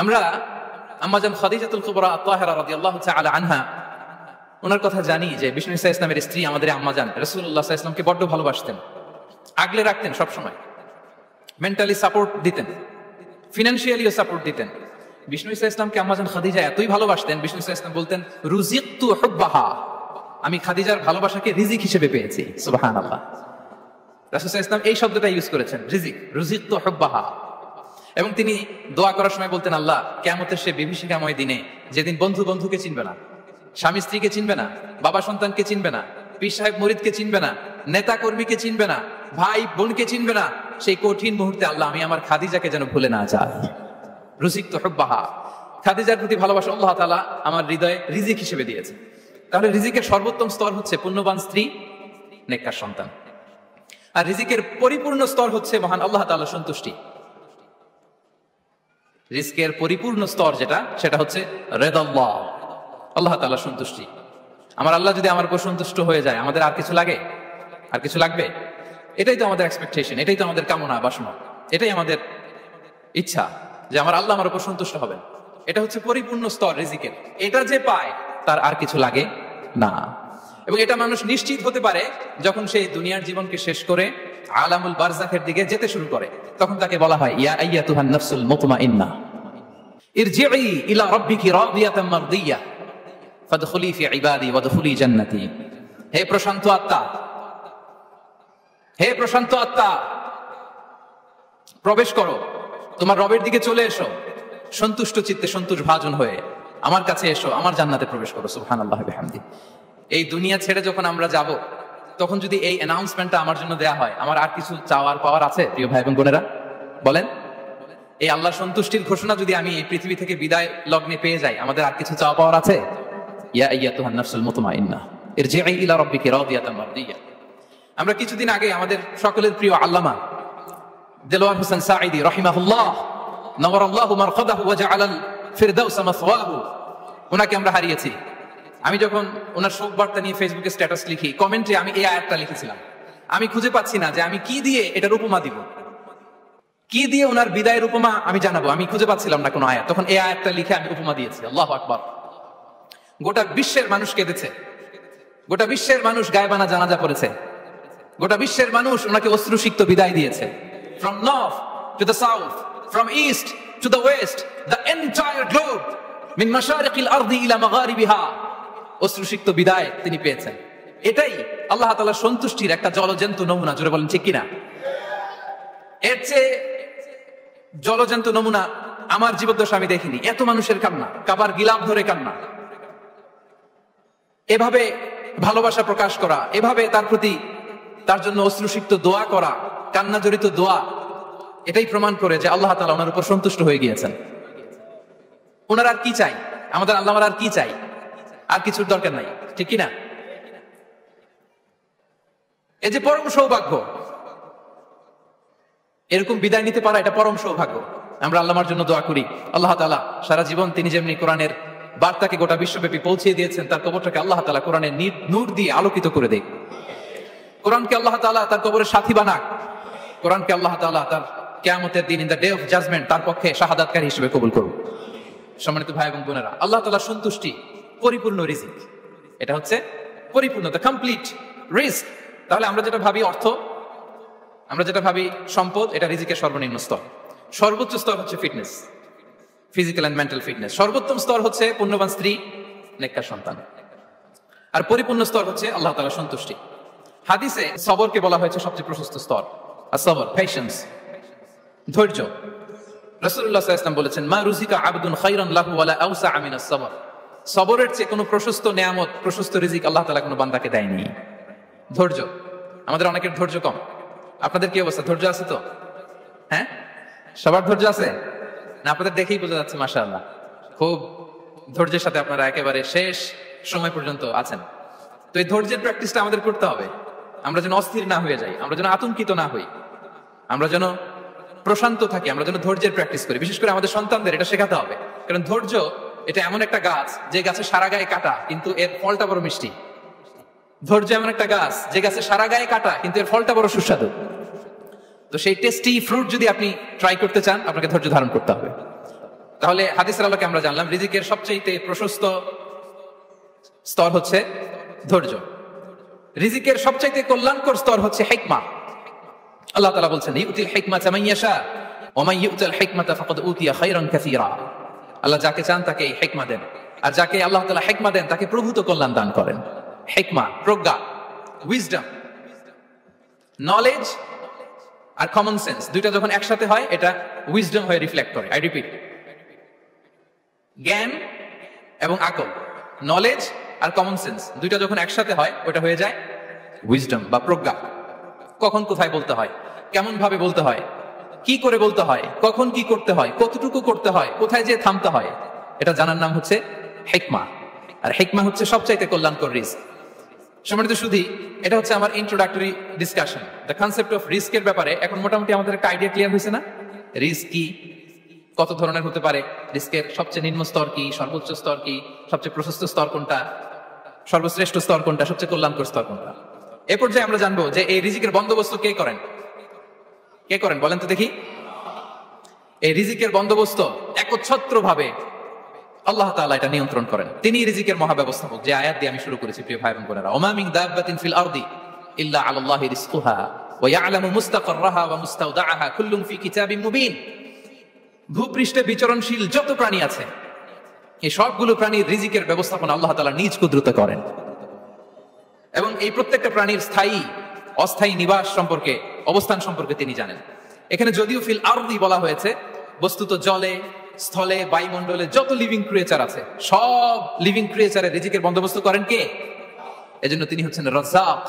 আমরা আম্মাজান খাদিজাতুল কুবরা আত-তাহিরা রাদিয়াল্লাহু তাআলা আনহা ওনার কথা জানি যে বিষ্ণু ইসা ইসলামের স্ত্রী আমাদের আম্মাজান রাসূলুল্লাহ সাল্লাল্লাহু আলাইহি ওয়াসাল্লামকে বড্ড ভালোবাসতেন, আগলে রাখতেন, সবসময় মেন্টালি সাপোর্ট দিতেন, ফিনান্সিয়ালিও সাপোর্ট দিতেন। বিষ্ণু ইসা ইসলামকে আম্মাজান খাদিজা এতই ভালোবাসতেন, বিষ্ণু ইসা ইসলাম বলতেন রুজিকতু হুব্বাহা, আমি খাদিজার ভালোবাসাকে রিজিক হিসেবে পেয়েছি। সুবহানাল্লাহ। রাসূল সাল্লাল্লাহু আলাইহি ওয়াসাল্লাম এই শব্দটা ইউজ করেছেন, রিজিক, রুজিকতু হুব্বাহা। এবং তিনি দোয়া করার সময় বলতেন, আল্লাহ কিয়ামতের সে বিভীষিকাময় দিনে যেদিন বন্ধু বন্ধুকে চিনবে না, স্বামী স্ত্রীকে চিনবে না, বাবা সন্তানকে চিনবে না, পীর সাহেব মুরিদকে চিনবে না, নেতা কর্মীকে চিনবে না, ভাই বোনকে চিনবে না, সেই কঠিন মুহূর্তে আল্লাহ আমি আমার খাদিজাকে যেন ভুলে না যাই। রুজিক তো হুব্বাহা, খাদিজার প্রতি ভালোবাসা আল্লাহ তাআলা আমার হৃদয়ে রিজিক হিসেবে দিয়েছে। তাহলে রিজিকের সর্বোত্তম স্তর হচ্ছে পুণ্যবান স্ত্রী, নেককার সন্তান। আর রিজিকের পরিপূর্ণ স্তর হচ্ছে মহান আল্লাহ তাআলার সন্তুষ্টি। রিজকের পরিপূর্ণ স্তর যেটা, সেটা হচ্ছে রিদাল্লাহ, আল্লাহ তাআলার সন্তুষ্টি। আমার আল্লাহ যদি আমার উপর সন্তুষ্ট হয়ে যায়, আমাদের আর কিছু লাগে? আর কিছু লাগবে? এটাই তো আমাদের এক্সপেকটেশন, এটাই তো আমাদের কামনা বাসনা, এটাই আমাদের ইচ্ছা যে আমার আল্লাহ আমার উপর সন্তুষ্ট হবেন। এটা হচ্ছে পরিপূর্ণ স্তর রিজিকের। এটা যে পায় তার আর কিছু লাগে না। এবং এটা মানুষ নিশ্চিত হতে পারে যখন সেই দুনিয়ার জীবনকে শেষ করে আলামুল বারজাখের দিকে যেতে শুরু করে। তখন তাকে বলা হয় ইয়া আইয়াতুহান নাফসুল মুতমাইন্নাহ ইরজিই ইলা রাব্বিকি রাদিয়াতাম মারদিয়াহ ফাদখুলি ফি ইবাদি ওয়াদখুলি জান্নাতি। হে প্রশান্ত আত্মা, হে প্রশান্ত আত্মা, প্রবেশ করো, তোমার রবের দিকে চলে এসো, সন্তুষ্ট চিত্তে সন্তোষ ভাজন হয়ে আমার কাছে এসো, আমার জান্নাতে প্রবেশ করো। সুবহানাল্লাহি ওয়া বিহামদি। এই দুনিয়া ছেড়ে যখন আমরা যাব, তখন যদি এই অ্যানাউন্সমেন্টটা আমার জন্য দেয়া হয়, আমার আর কিছু চাওয়ার পাওয়ার আছে? প্রিয় ভাই এবং বোনেরা বলেন, এই আল্লাহর সন্তুষ্টির ঘোষণা যদি আমি এই পৃথিবী থেকে বিদায় লগ্নে পেয়ে যাই, আমাদের আর কিছু চাওয়া পাওয়ার আছে? ইয়া আইয়াতুহান নাফসুল মুতমাইন্নাহ ইরজিই ইলা রাব্বিকি রাদিয়াতাম মারদিয়াহ। আমরা কিছুদিন আগে আমাদের সকলের প্রিয় আল্লামা দেলোয়ার হোসেন সাঈদী রাহিমাহুল্লাহ নওয়ারাল্লাহু মারকাদাহু ওয়া জাআলাল ফিরদাউস মাসওয়াহু, ওনাকে আমরা হারিয়েছি। আমি যখন ওনার শোক বার্তা নিয়ে ফেসবুকে স্ট্যাটাস লিখি, কমেন্টে আমি এই আয়াতটা লিখেছিলাম। আমি খুঁজে পাচ্ছি না যে আমি কি দিয়ে এটার উপমা দিব, কি দিয়ে ওনার বিদায়ের উপমা আমি জানাবো। আমি খুঁজে পাচ্ছিলাম না কোনো আয়াত, তখন এই আয়াতটা লিখে আমি উপমা দিয়েছি। আল্লাহু আকবার। গোটা বিশ্বের মানুষ কেঁদেছে, গোটা বিশ্বের মানুষ গায়বানা জানাজা করেছে, গোটা বিশ্বের মানুষ ওনাকে অশ্রুসিক্ত বিদায় দিয়েছে। From north to the south, from east to the west, the entire globe, min mashariqil ardi ila magharibiha, অশ্রুসিক্ত বিদায় তিনি পেয়েছেন। এটাই আল্লাহ তাআলার সন্তুষ্টির একটা জলজন্ত নমুনা। জোরে বলেন ঠিক কিনা? এর চেয়ে জলজন্ত নমুনা আমার জীবদ্দশা আমি দেখিনি। এত মানুষের কান্না, কাবার গিলাফ ধরে কান্না, এভাবে ভালোবাসা প্রকাশ করা, এভাবে তার প্রতি তার জন্য অশ্রুসিক্ত দোয়া করা, কান্না জড়িত দোয়া, এটাই প্রমাণ করে যে আল্লাহ তাআলা ওনার উপর সন্তুষ্ট হয়ে গিয়েছেন। ওনার আর কি চাই? আমাদের আল্লাহ আর কি চাই? আর কিছুর দরকার নাই, ঠিক কিনা? এই যে পরম সৌভাগ্য, এরকম বিদায় নিতে পারা, এটা পরম সৌভাগ্য। আমরা আল্লাহর জন্য দোয়া করি, আল্লাহ তাআলা সারা জীবন তিনি যেমনি কোরআনের বার্তাকে গোটা বিশ্বব্যাপী পৌঁছে দিয়েছেন, তার কবরটাকে আল্লাহ তাআলা কোরআনের নূর দিয়ে আলোকিত করে দেয়। কোরআনকে আল্লাহ তাআলা তার কবরের সাথী বানাক। কোরআনকে আল্লাহ তাআলা তার কিয়ামতের দিন, in the day of judgement, তার পক্ষে শাহাদাতকারী হিসেবে কবুল করুন। সম্মানিত ভাই এবং বোনেরা, আল্লাহ তাআলার সন্তুষ্টি পরিপূর্ণ রিজিক। এটা হচ্ছে পরিপূর্ণ, দ্য কমপ্লিট রিস্ক। তাহলে আমরা যেটা ভাবি অর্থ, আমরা যেটা ভাবি সম্পদ, এটা রিজিকের সর্বনিম্ন স্তর। সর্বোচ্চ স্তর হচ্ছে fitness, physical and mental fitness. সর্বোত্তম স্তর হচ্ছে পুণ্যবান স্ত্রী, নেককার সন্তান। আর পরিপূর্ণ স্তর হচ্ছে আল্লাহ তাআলার সন্তুষ্টি। হাদিসে সবরকে বলা হয়েছে সবচেয়ে প্রশস্ত স্তর। as-sabr, patience, ধৈর্য। রাসূলুল্লাহ সাল্লাল্লাহু আলাইহি ওয়াসাল্লাম বলেছেন, মা রুজিকা আবদুন খায়রান লাহু ওয়া লা আওসা মিন আস-sabr। সবরের চেয়ে কোনো প্রশস্ত নেয়ামত, প্রশস্ত রিজিক আল্লাহ তাআলা কোনো বান্দাকে দেয়নি। ধৈর্য। আমাদের অনেকের ধৈর্য কম। আপনাদের কি অবস্থা? ধৈর্য আছে তো? হ্যাঁ, সবার ধৈর্য আছে না? আপনাদের দেখেই বোঝা যাচ্ছে মাশাআল্লাহ, খুব ধৈর্যের সাথে আপনারা একেবারে শেষ সময় পর্যন্ত আছেন। তো এই ধৈর্যের প্র্যাকটিসটা আমাদের করতে হবে। আমরা যেন অস্থির না হয়ে যাই, আমরা যেন আতঙ্কিত না হই, আমরা যেন প্রশান্ত থাকি, আমরা যেন ধৈর্যের প্র্যাকটিস করি। বিশেষ করে আমাদের সন্তানদের এটা শেখাতে হবে। কারণ ধৈর্য এটা এমন একটা গাছ, যে গাছে সারা গায়ে কাটা কিন্তু এর ফলটা বড় মিষ্টি। ধৈর্য এমন একটা গাছ, যে গাছে সারা গায়ে কাটা কিন্তু এর ফলটা বড় সুস্বাদু। তো সেই টেস্টি ফ্রুট যদি আপনি ট্রাই করতে চান, আপনাকে ধৈর্য ধারণ করতে হবে। তাহলে হাদিসের আলোকে আমরা জানলাম রিজিকের সবচেয়ে প্রশস্ত স্তর হচ্ছে ধৈর্য। রিজিকের সবচেয়ে কল্যাণকর স্তর হচ্ছে হিকমা। আল্লাহ তাআলা বলছেন ইউতিল হিকমাতা মান ইয়াশা ওয়া মান ইউতিল হিকমাতা ফাকাদ উতিয়া খায়রান কাসীরা। আল্লাহ যাকে চান তাকে এই হিকমা দেন, আর যাকে আল্লাহ তাআলা হিকমা দেন তাকে প্রভূত কল্যাণ দান করেন। হিকমা, প্রজ্ঞা, উইজডম, নলেজ আর কমন সেন্স দুইটা যখন একসাথে হয় এটা উইজডম হয়ে রিফ্লেক্ট করে। আই রিপিট, জ্ঞান এবং আকল, নলেজ আর কমন সেন্স দুইটা যখন একসাথে হয় ওটা হয়ে যায় উইজডম বা প্রজ্ঞা। কখন কোথায় বলতে হয়, কেমন ভাবে বলতে হয়, কি করে বলতে হয়, কখন কি করতে হয়, কতটুকু করতে হয়, কোথায় যে থামতে হয়, এটা জানার নাম হচ্ছে হিকমা। আর হিকমা হচ্ছে সবচাইতে কল্যাণকর রিস্ক। সম্মানিত শুধু এটা হচ্ছে আমার introductory discussion. The concept of রিস্কের ব্যাপারে এখন মোটামুটি আমাদের একটা আইডিয়া ক্লিয়ার হয়েছে না? রিস্ক কি, কত ধরনের হতে পারে, রিস্কের সবচেয়ে নিম্ন স্তর কি, সর্বোচ্চ স্তর কি, সবচেয়ে প্রশস্ত স্তর কোনটা, সর্বশ্রেষ্ঠ স্তর কোনটা, সবচেয়ে কল্যাণকর স্তর কোনটা। এ পর্যায়ে আমরা জানবো যে এই রিজিকের বন্দোবস্ত কে করেন। কে করেন বলেন তো দেখি? এই রিজিকের বন্দোবস্ত একচ্ছত্র ভাবে আল্লাহ তাআলা এটা নিয়ন্ত্রণ করেন। তিনি রিজিকের মহাব্যবস্থাপক। যে আয়াত দিয়ে আমি শুরু করেছি প্রিয় ভাই এবং বোনেরা, ওমা মিন দাব্বাতিন ফিল আরদি ইল্লা আলাল্লাহি রিজকুহা ওয়া ইয়ালামু মুস্তাকাররাহা ওয়া মুস্তাওদাআহা কুল্লুন ফি কিতাবিন মুবিন। ভূপৃষ্ঠে বিচরণশীল যত প্রাণী আছে এই সবগুলো প্রাণীর রিজিকের ব্যবস্থাপনা আল্লাহ তাআলা নিজ কুদরতে করেন, এবং এই প্রত্যেকটা প্রাণীর স্থায়ী অস্থায়ী নিবাস সম্পর্কে, অবস্থান সম্পর্কে তিনি জানেন। এখানে যদিও ফিল আরদি বলা হয়েছে, বস্তুত জলে, স্থলে, বায়ুমণ্ডলে যত লিভিং ক্রিয়েচার আছে সব লিভিং ক্রিয়েচারের রিজিকের বন্দোবস্ত করেন কে? এজন্য তিনি হচ্ছেন রাজ্জাক।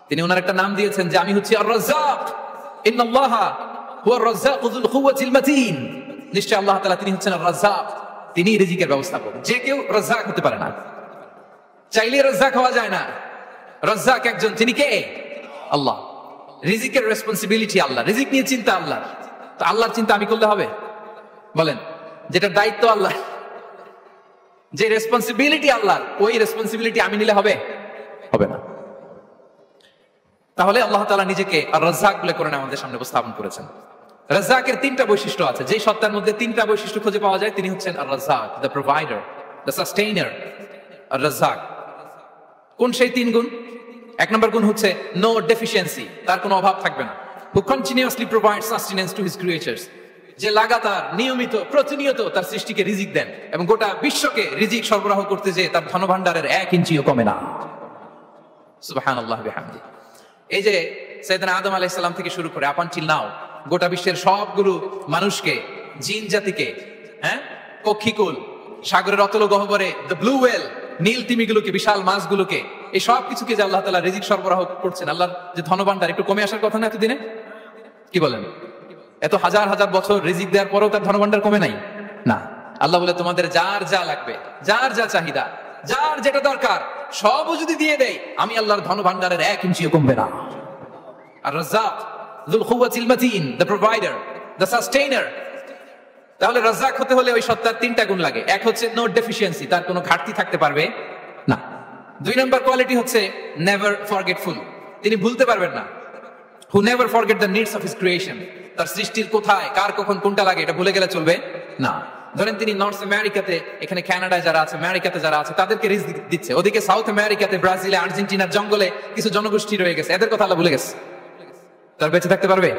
তিনি ওনার একটা নাম দিয়েছেন যে আমি হচ্ছি আর রাজ্জাক, ইন্নাল্লাহা হুয়ার রাজ্জাকু যুল কুওয়াতিল মাতিন। নিশ্চয় আল্লাহ তাআলা তিনি হচ্ছেন আর রাজ্জাক, তিনি রিজিকের ব্যবস্থাপক। যে কেউ রাজ্জাক হতে পারে না, চাইলে রাজ্জাক হওয়া যায় না। রাজ্জাক একজন, তিনি কে? আল্লাহ। রিজিকের রেসপন্সিবিলিটি আল্লাহ, রিজিক নিয়ে চিন্তা আল্লাহ। তো আল্লাহর চিন্তা আমি করলে হবে? বলেন, যেটা দায়িত্ব আল্লাহ, যে রেসপন্সিবিলিটি আল্লাহর, ওই রেসপন্সিবিলিটি আমি নিলে হবে? হবে না। তাহলে আল্লাহ তাআলা নিজেকে আর রাজ্জাক বলে কোরআনে আমাদের সামনে উপস্থাপন করেছেন। রাজ্জাকের তিনটা বৈশিষ্ট্য আছে। যে সত্তার মধ্যে তিনটা বৈশিষ্ট্য খুঁজে পাওয়া যায় তিনি হচ্ছেন আর রাজ্জাক, দ্য প্রোভাইডার, দ্য সাস্টেইনার। আর রাজ্জাক কোন সেই তিন গুণ? এক নম্বর গুণ হচ্ছে নো ডেফিসিয়েন্সি, তার কোনো অভাব থাকবে না। হু continuously provide sustenance to his creatures, যে লাগাতার নিয়মিত প্রতিনিয়ত তার সৃষ্টিকে রিজিক দেন এবং গোটা বিশ্বকে রিজিক সরবরাহ করতে যে তার ধনভাণ্ডারের 1 ইঞ্চিও কমে না। সুবহানাল্লাহ বিহামদি। এই যে সাইয়েদনা আদম আলাইহিস সালাম থেকে শুরু করে আপ আনটিল নাও গোটা বিশ্বের সবগুলো মানুষকে, জিন জাতিকে, পক্ষীকুল, সাগরের অতল গহ্বরে দ্য ব্লু ওয়েল, নীল তিমিগুলোকে, বিশাল মাছগুলোকে, এই সব কিছুকে যে আল্লাহ তাআলা রিজিক সরবরাহ করছেন, আল্লাহর যে ধনভাণ্ডার একটু কমে আসার কথা না এতদিনে? কি বলেন? এত হাজার হাজার বছর রিজিক দেওয়ার পরেও তার ধনভাণ্ডার কমে নাই না। আল্লাহ বলে তোমাদের যার যা লাগবে, যার যা চাহিদা, যার যেটা দরকার সবও যদি দিয়ে দেয় আমি আল্লাহর ধনভাণ্ডারের 1 ইঞ্চিও কমবে না। আর Razzak যুল কুওয়াতিল মাতিন, the provider, the sustainer. তাহলে রাজ্জাক হতে হলে ওই সত্তার তিনটা গুণ লাগে। এক হচ্ছে নো ডেফিসিয়েন্সি, তার কোনো ঘাটতি থাকতে পারবে না। 2 নম্বর কোয়ালিটি হচ্ছে নেভার ফরগেটফুল, তিনি ভুলতে পারবেন না। Who never forget the needs of his creation, তার সৃষ্টির কোথায়, কার, কখন, কোনটা লাগে এটা ভুলে গেলে চলবে না। ধরেন তিনি নর্থ আমেরিকাতে, এখানে কানাডায় যারা আছে, আমেরিকাতে যারা আছে তাদেরকে রিজিক দিচ্ছে, ওদিকে সাউথ আমেরিকাতে, ব্রাজিলে, আর্জেন্টিনার জঙ্গলে কিছু জনগোষ্ঠী রয়ে গেছে, এদের কথা আল্লাহ ভুলে গেছে। তার বেঁচে থাকতে পারবে?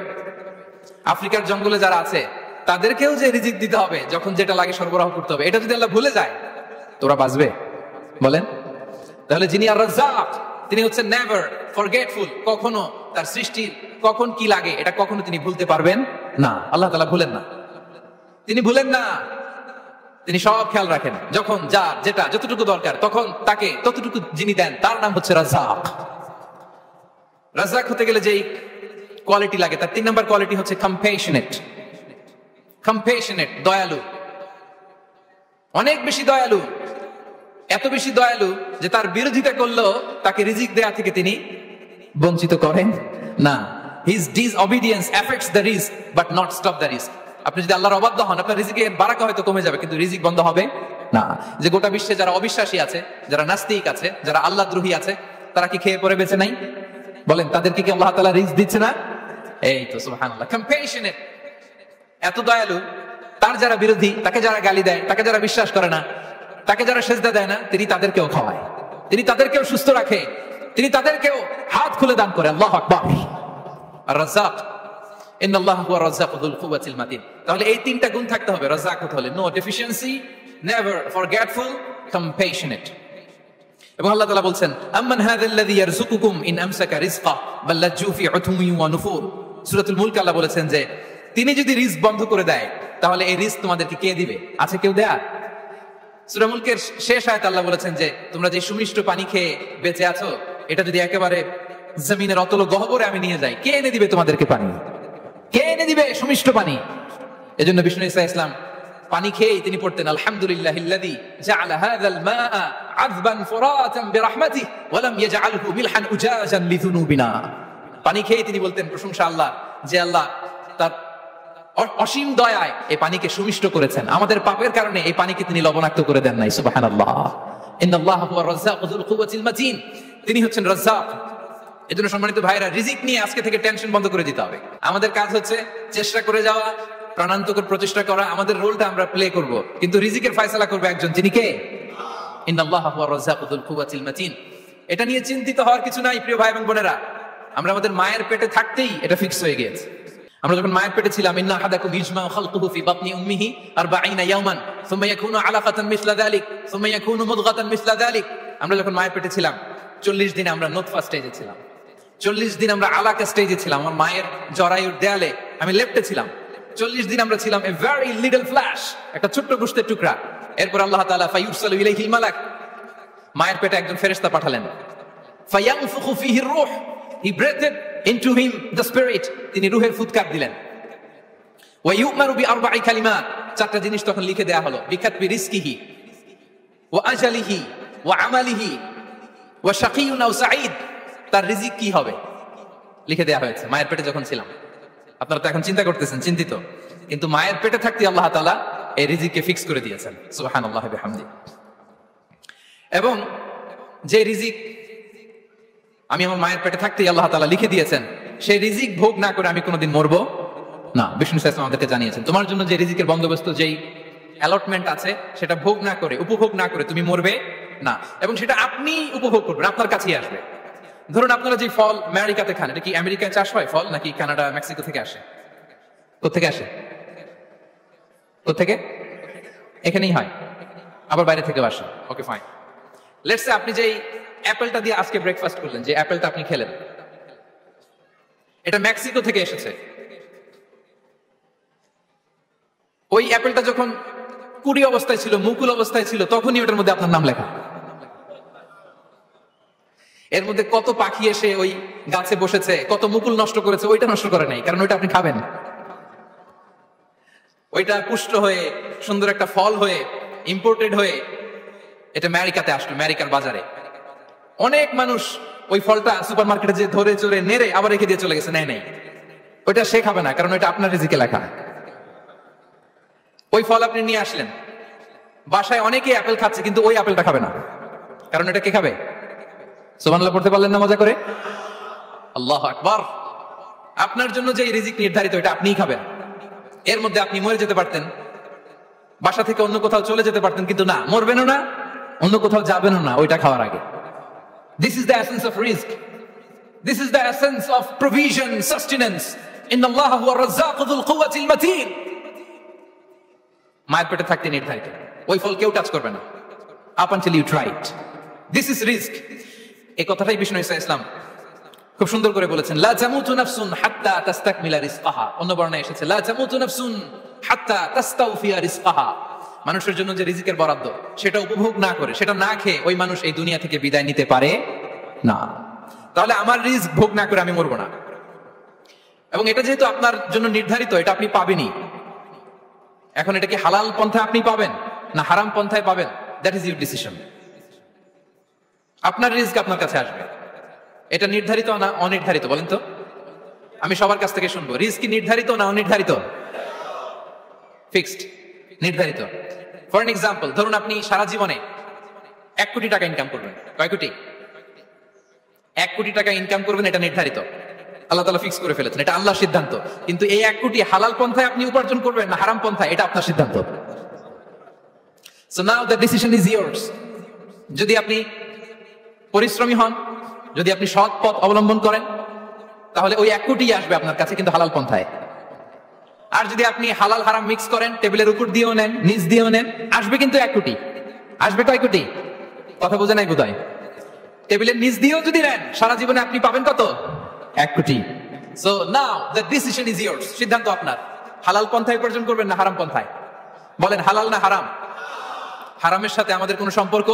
আফ্রিকার জঙ্গলে যারা আছে তাদেরকেও যে রিজিক দিতে হবে, যখন যেটা লাগে সরবরাহ করতে হবে, এটা যদি আল্লাহ ভুলে যায় তোরা বাঁচবে? বলেন। তাহলে যিনি আর রাজ্জাক তিনি হচ্ছেন নেভার ফরগেটফুল, কখনো তার সৃষ্টির কখন কি লাগে এটা কখনো তিনি ভুলতে পারবেন না। আল্লাহ তাআলা ভুলেন না, তিনি ভুলেন না, তিনি সব খেয়াল রাখেন। যখন যার যেটা যতটুকু দরকার তখন তাকে ততটুকু যিনি দেন তার নাম হচ্ছে রাজ্জাক। রাজ্জাক হতে গেলে যেই কোয়ালিটি লাগে তার 3 নম্বর কোয়ালিটি হচ্ছে কম্প্যাশনেট। কম্প্যাশনেট, দয়ালু, অনেক বেশি দয়ালু, এত বেশি দয়ালু যে তার বিরোধিতা করলেও তাকে রিজিক দেয়া থেকে তিনি বঞ্চিত করেন না। His disobedience effects the risk but not stop the risk. আপনি যদি আল্লাহর অবাধ্য হন আপনার রিজিকের বারাকা হয়তো কমে যাবে কিন্তু রিজিক বন্ধ হবে না। যে গোটা বিশ্বে যারা অবিশ্বাসী আছে, যারা নাস্তিক আছে, যারা আল্লাহদ্রোহী আছে, তারা কি খেয়ে পরে বেঁচে নাই? বলেন, তাদেরকে কি আল্লাহ তাআলা রিজিক দিচ্ছে না? এই তো সুবহানাল্লাহ। কম্প্যাশনেট, এত দয়ালু তার যারা বিরোধী, তাকে যারা গালি দেয়, তাকে যারা বিশ্বাস করে না, তাকে যারা সেজদা দেয় না, তিনি তাদেরকেও খাওয়ায়, তিনি তাদেরকেও সুস্থ রাখে, তিনি তাদেরকেও হাত খুলে দান করে। আল্লাহু আকবার। আর রাজ্জাক, ইন্নাল্লাহু হুয়া রাজ্জাকু যুল কুওয়াতিল মাতিন। তাহলে এই তিনটা গুণ থাকতে হবে রাজ্জাক হতে হলে। No deficiency, never forgetful, compassionate. এবং আল্লাহ তাআলা বলছেন, আম্মান হাযাল্লাযী ইয়ারযুকুকুম ইন আমসাকা রিজকা বাল লাজ্জু ফি উতুমি ওয়া নুফুর। সূরাতুল মুলক আল্লাহ বলেছেন যে তিনি যদি রিজক বন্ধ করে দেয় তাহলে এই রিজক তোমাদেরকে কে দিবে? আছে কেউ দেয়া? সূরা মুলকের শেষ আয়াতে আল্লাহ বলেছেন যে তোমরা যে সুমিষ্ট পানি খেয়ে বেঁচে আছো, এটা যদি একেবারে জমিনের অতল গহ্বরে আমি নিয়ে যাই, কে এনে দিবে তোমাদেরকে পানি? কে এনে দিবে সুমিষ্ট পানি? এজন্য বিষ্ণু ঈসা ইসলাম পানি খেয়েই তিনি পড়তেন, আলহামদুলিল্লাহিল্লাযী জাআলা হাযাল মাআ আযবান ফুরাতান বিরাহমাতিহি ওয়া লাম ইয়াজআলহু মিলহান উজাজান লিযুনুবিনা। পানি খেয়েই তিনি বলতেন প্রশংসা আল্লাহ, যে আল্লাহ তার অসীম দয়ায় এই পানিকে সুমিষ্ট করেছেন, আমাদের পাপের কারণে এই পানিকে তিনি লবণাক্ত করে দেন নাই। সুবহানাল্লাহ। ইন্নাল্লাহা হুয়া রাজ্জাকু যুল কুওয়াতিল মাতিন। তিনি হচ্ছেন রাজ্জাক। এজন্য সম্মানিত ভাইরা, রিজিক নিয়ে আজকে থেকে টেনশন বন্ধ করে দিতে হবে। আমাদের কাজ হচ্ছে চেষ্টা করে যাওয়া, প্রাণান্তকর প্রচেষ্টা করা, আমাদের রোলটা আমরা প্লে করব, কিন্তু রিজিকের ফয়সালা করবে একজন, যিনি কে? ইন্নাল্লাহা হুয়া রাজ্জাকু যুল কুওয়াতিল মাতিন। এটা নিয়ে চিন্তিত হওয়ার কিছু নাই প্রিয় ভাই এবং বোনেরা। আমরা আমাদের মায়ের পেটে থাকতেই এটা ফিক্স হয়ে গিয়েছে। আমরা যখন মায়ের পেটে ছিলাম, ইন্না আহাদাকুম ইজমাউ খালকুহু ফি বাতনি উম্মিহি 40 ইয়াওমান সুম্মা ইয়াকুনু আলাকাতান মিসলা যালিক সুম্মা ইয়াকুনু মুদগাতান মিসলা যালিক। আমরা যখন মায়ের পেটে ছিলাম 40 দিন আমরা নুতফা স্টেজে ছিলাম, 40 দিন আমরা আলাকা স্টেজে ছিলাম। আমার মায়ের জরায়ুর দেয়ালে আমি লেপ্টে ছিলাম। 40 দিন আমরা ছিলাম এ ভেরি লিটল ফ্ল্যাশ, একটা ছোট্ট গোশতের টুকরা। এরপর আল্লাহ তাআলা ফায়ুরসালু ইলাইহিল মালাক, মায়ের পেটে একজন ফেরেশতা পাঠালেন। ফায়ানফুখু ফিহি রূহ, হি breathed into him the spirit, তিনি রূহের ফুৎকার দিলেন। ওয়া ইউমারু বিআরবা'i কালিমাত, চারটা জিনিস তখন লিখে দেয়া হলো। বিকাতবি রিজকিহি ওয়া আজালিহি ওয়া আমালিহি ওয়া শাকিয়ুন আও সাঈদ, তার রিজিক কি হবে লিখে দেয়া হয়েছে মায়ের পেটে যখন ছিলাম। আপনারা তো এখন চিন্তা করতেছেন, চিন্তিত, কিন্তু মায়ের পেটে থাকতে আল্লাহ তাআলা এই রিজিককে ফিক্স করে দিয়েছেন। সুবহানাল্লাহি ওয়া বিহামদিহি। এবং যে রিজিক আমি আমার মায়ের পেটে থাকতেই আল্লাহ তাআলা লিখে দিয়েছেন, সেই রিজিক ভোগ না করে আমি কোনোদিন মরবো না। বিষ্ণু ইসলাম আমাদেরকে জানিয়েছেন, তোমার জন্য যে রিজিকের বন্দোবস্ত, যেই অ্যালটমেন্ট আছে, সেটা ভোগ না করে, উপভোগ না করে তুমি মরবে না। এবং সেটা আপনি উপভোগ করবেন, আপনার কাছেই আসবে। ধরুন আপনারা যে ফল আমেরিকাতে খান, এটা কি আমেরিকায় চাষ হয় ফল, নাকি কানাডা, মেক্সিকো থেকে আসে? কোত্থেকে আসে? কোত্থেকে? এখানেই হয়, আবার বাইরে থেকেও আসে। Okay fine. লেটস সে আপনি যেই অ্যাপেলটা দিয়ে আজকে ব্রেকফাস্ট করলেন, যে অ্যাপেলটা আপনি খেলেন, এটা মেক্সিকো থেকে এসেছে। ওই অ্যাপেলটা যখন কুড়ি অবস্থায় ছিল, মুকুল অবস্থায় ছিল, তখনই ওটার মধ্যে আপনার নাম লেখা। এর মধ্যে কত পাখি এসে ওই গাছে বসেছে, কত মুকুল নষ্ট করেছে, ওইটা নষ্ট করে নাই, কারণ ওইটা আপনি খাবেন। ওইটা পুষ্ট হয়ে সুন্দর একটা ফল হয়ে ইম্পোর্টেড হয়ে এটা আমেরিকাতে আসলো, আমেরিকার বাজারে। অনেক মানুষ ওই ফলটা সুপার মার্কেটে যে ধরে চড়ে নেড়ে আবার রেখে দিয়ে চলে গেছে, নেয় নাই। ওইটা সে খাবে না, কারণ ওইটা আপনার রিজিকে লেখা। ওই ফল আপনি নিয়ে আসলেন, বাসায় অনেকে অ্যাপেল খাচ্ছে, কিন্তু ওই অ্যাপেলটা খাবে না, কারণ এটা কে খাবে? সুবহানাল্লাহ পড়তে পারলেন না মজা করে? আল্লাহু আকবার। আপনার জন্য যে রিজিক নির্ধারিত, এটা আপনিই খাবেন। এর মধ্যে আপনি মরে যেতে পারতেন, বাসা থেকে অন্য কোথাও চলে যেতে পারতেন, কিন্তু না, মরবেনও না, অন্য কোথাও যাবেনও না ওইটা খাওয়ার আগে। This is the essence of rizq. This is the essence of provision, sustenance. Inna Allah huwa ar-razzaqu dhul quwwati al-matin. মায়ের পেটে থাকতে নির্ধারিত, ওই ফল কেউ টাচ করবে না up until you try it. This is rizq. এই কথাটাই বিষ্ণু ঈসা ইসলাম খুব সুন্দর করে বলেছেন, লা তামুতু নাফসুন হাত্তা তাস্তাকমিলা রিজকাহা। অন্য বর্ণনায় এসেছে লা তামুতু নাফসুন হাত্তা তাস্তাওফিয়া রিজকাহা। মানুষের জন্য যে রিজিকের বরাদ্দ, সেটা উপভোগ না করে, সেটা না খেয়ে ওই মানুষ এই দুনিয়া থেকে বিদায় নিতে পারে না। তাহলে আমার রিস্ক ভোগ না করে আমি মরবো না। এবং এটা যেহেতু আপনার জন্য নির্ধারিত, এটা আপনি পাবেনই। এখন এটা কি হালাল পন্থায় আপনি পাবেন না হারাম পন্থায় পাবেন, দ্যাট ইজ ইউর ডিসিশন। আপনার রিস্ক আপনার কাছে আসবে। এটা নির্ধারিত না অনির্ধারিত? বলেন তো, আমি সবার কাছ থেকে শুনবো, রিস্ক কি নির্ধারিত না অনির্ধারিত? ফিক্সড, নির্ধারিত। ফর এন এক্সাম্পল, ধরুন আপনি সারা জীবনে 1 কোটি টাকা ইনকাম করবেন। কয় কোটি? 1 কোটি টাকা ইনকাম করবেন, এটা নির্ধারিত। আল্লাহ তাআলা ফিক্স করে ফেলেছেন, এটা আল্লাহর সিদ্ধান্ত। কিন্তু এই 1 কোটি হালাল পন্থায় আপনি উপার্জন করবেন না হারাম পন্থায়, এটা আপনার সিদ্ধান্ত। So now the decision is yours. যদি আপনি পরিশ্রমী হন, যদি আপনি সৎ পথ অবলম্বন করেন, তাহলে ওই 1 কোটি আসবে আপনার কাছে, কিন্তু হালাল পন্থায়। আর যদি আপনি হালাল হারাম মিক্স করেন, টেবিলের উপর দিয়েও নেন, নিচ দিয়েও নেন, আসবে কিন্তু 1 কোটি। আসবে কয় কোটি? কথা বোঝে নাই বোধহয়। টেবিলের নিচ দিয়েও যদি নেন, সারা জীবনে আপনি পাবেন কত? 1 কোটি। So now the decision is yours. সিদ্ধান্ত আপনার। হালাল পন্থায় উপার্জন করবেন না হারাম পন্থায়? বলেন হালাল না হারাম? হারামের সাথে আমাদের কোনো সম্পর্ক?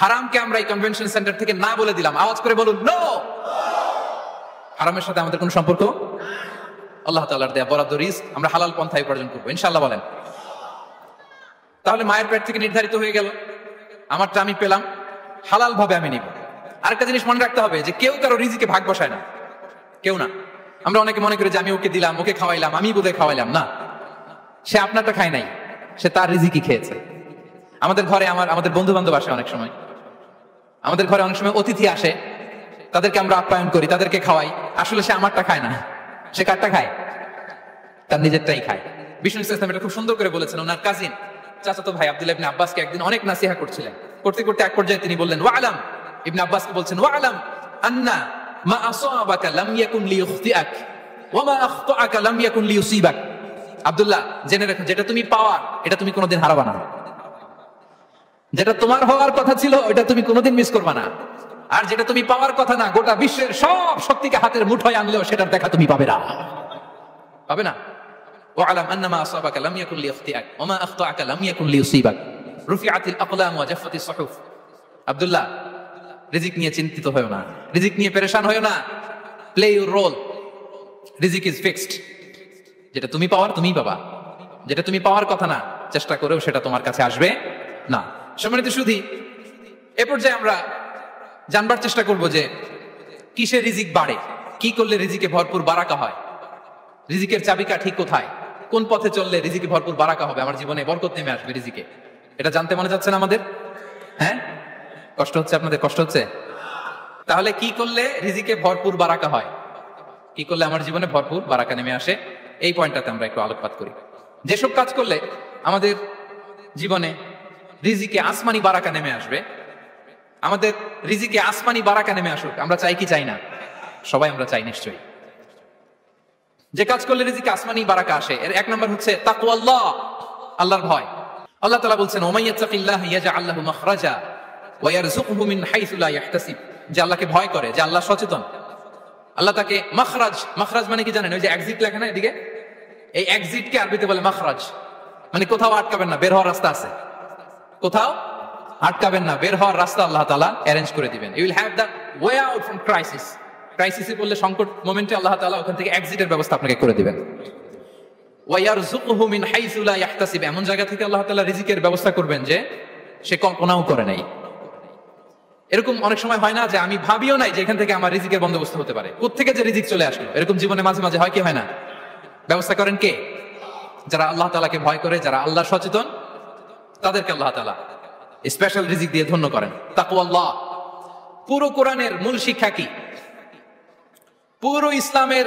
হারামকে আমরা এই কনভেনশন সেন্টার থেকে না বলে দিলাম, আওয়াজ করে বলুন নো। হারামের সাথে আমাদের কোনো সম্পর্ক? আল্লাহ তাআলার দেয়া বরাদ্দ রিজক আমরা হালাল পন্থায় উপার্জন করবো ইনশাআল্লাহ। বলেন। তাহলে মায়ের পেট থেকে নির্ধারিত হয়ে গেল, আমারটা আমি পেলাম, হালাল ভাবে আমি নিব। আরেকটা জিনিস মনে রাখতে হবে যে কেউ কারো রিজিকে ভাগ বসায় না, কেউ না। আমরা অনেকে মনে করি যে আমি ওকে দিলাম, ওকে খাওয়াইলাম, আমি বোধহয় খাওয়াইলাম। না, সে আপনারটা খায় নাই, সে তার রিজিকই খেয়েছে। আমাদের ঘরে আমাদের বন্ধু বান্ধব আসে, অনেক সময় আমাদের ঘরে অনেক সময় অতিথি আসে, তাদেরকে আমরা আপ্যায়ন করি, তাদেরকে খাওয়াই। আসলে সে আমারটা খায় না, সে কারটা খায়? তার নিজেরটাই খায়। বিষ্ণু ইসলাম এটা খুব সুন্দর করে বলেছেন। ওনার কাজিন চাচাতো ভাই আব্দুল্লাহ ইবনে আব্বাসকে একদিন অনেক নাসিহা করছিলেন। করতে করতে এক পর্যায়ে তিনি বললেন, ওয়ালাম, ইবনে আব্বাসকে বলছেন, ওয়ালাম আন্না মা আসাবাকা লাম ইয়াকুন লিইখতিআক ওয়া মা আখতাআকা লাম ইয়াকুন লিইউসিবাক। আব্দুল্লাহ, জেনে রাখো, যেটা তুমি পাওয়ার এটা তুমি কোনোদিন হারাবা না। যেটা তোমার হওয়ার কথা ছিল ওটা তুমি কোনোদিন মিস করবা না। আর যেটা তুমি পাওয়ার কথা না, গোটা বিশ্বের সব শক্তিকে হাতের মুঠোয় আনলেও সেটার দেখা তুমি পাবে না, পাবে না। ওয়ালাম আন্না মা আসাবাকা লাম ইয়াকুন লিইখতিআক ওয়া মা আখতাআকা লাম ইয়াকুন লিইউসিবাক রুফিআতিল আকলাম ওয়া জাফফাতিস সুহুফ। আব্দুল্লাহ, রিজিক নিয়ে চিন্তিত হয়ো না, রিজিক নিয়ে পেরেশান হয়ো না। প্লে ইউর রোল, রিজিক ইজ ফিক্সড। যেটা তুমি পাওয়ার তুমিই পাবা, যেটা তুমি পাওয়ার কথা না, চেষ্টা করেও সেটা তোমার কাছে আসবে না। সম্মানিত সুধী, এ পর্যায়ে আমরা জানবার চেষ্টা করব যে কিসে রিজিক বাড়ে, কি করলে রিজিকে ভরপুর বারাকা হয়, রিজিকের চাবিকাঠি কোথায়, কোন পথে চললে রিজিকে ভরপুর বারাকা হবে, আমার জীবনে বরকত নেমে আসবে রিজিকে। এটা জানতে মনে যাচ্ছে না আমাদের? হ্যাঁ, কষ্ট হচ্ছে আপনাদের? কষ্ট হচ্ছে? তাহলে কি করলে রিজিকে ভরপুর বারাকা হয়, কি করলে আমার জীবনে ভরপুর বারাকা নেমে আসে, এই পয়েন্টটাতে আমরা একটু আলোকপাত করি। যেসব কাজ করলে আমাদের জীবনে রিজিকে আসমানি বারাকা নেমে আসবে, আমাদের রিজিকে আসমানি বারাকা নেমে আসুক, আমরা চাই কি চাই না? সবাই আমরা চাই নিশ্চয়ই। যে কাজ করলে রিজিকে আসমানি বারাকা আসে, এর 1 নম্বর হচ্ছে তাকওয়াল্লাহ, আল্লাহর ভয়। আল্লাহ তাআলা বলছেন, ওয়া মাইয়াত্তাকিল্লাহ ইয়াজআল লাহু মাখরাজা ওয়া ইয়ারযুকহু মিন হাইসু লা ইয়াহতাসিব। যে আল্লাহকে ভয় করে, যে আল্লাহ সচেতন, আল্লাহ তাকে মাখরাজ, মাখরাজ মানে কি জানেন? ওই যে এক্সিট লেখা না এদিকে, এই এক্সিটকে আরবিতে বলে মাখরাজ। মানে কোথাও আটকাবেন না, বের হওয়ার রাস্তা আছে, কোথাও আটকাবেন না, বের হওয়ার রাস্তা আল্লাহ তাআলা অ্যারেঞ্জ করে দিবেন। You will have the way out from crisis. ক্রাইসিসে পড়লে, সংকট মোমেন্টে আল্লাহ তাআলা ওখান থেকে এক্সিটের ব্যবস্থা আপনাকে করে দিবেন। ওয়া ইয়ারযুকহু মিন হাইসু লা ইয়াহতাসিব, এমন জায়গা থেকে আল্লাহ তাআলা রিজিকের ব্যবস্থা করবেন যে সে কল্পনাও করে নাই। এরকম অনেক সময় হয় না যে আমি ভাবিও নাই যে এখান থেকে আমার রিজিকের বন্দোবস্ত হতে পারে, কোত্থেকে যে রিজিক চলে আসলো। এরকম জীবনে মাঝে মাঝে হয় কি হয় না? ব্যবস্থা করেন কে? যারা আল্লাহ তাআলাকে ভয় করে, যারা আল্লাহ সচেতন, তাদেরকে আল্লাহ তাআলা স্পেশাল রিজিক দিয়ে ধন্য করেন। তাকওয়াল্লাহ। পুরো কোরআনের মূল শিক্ষা কি? পুরো ইসলামের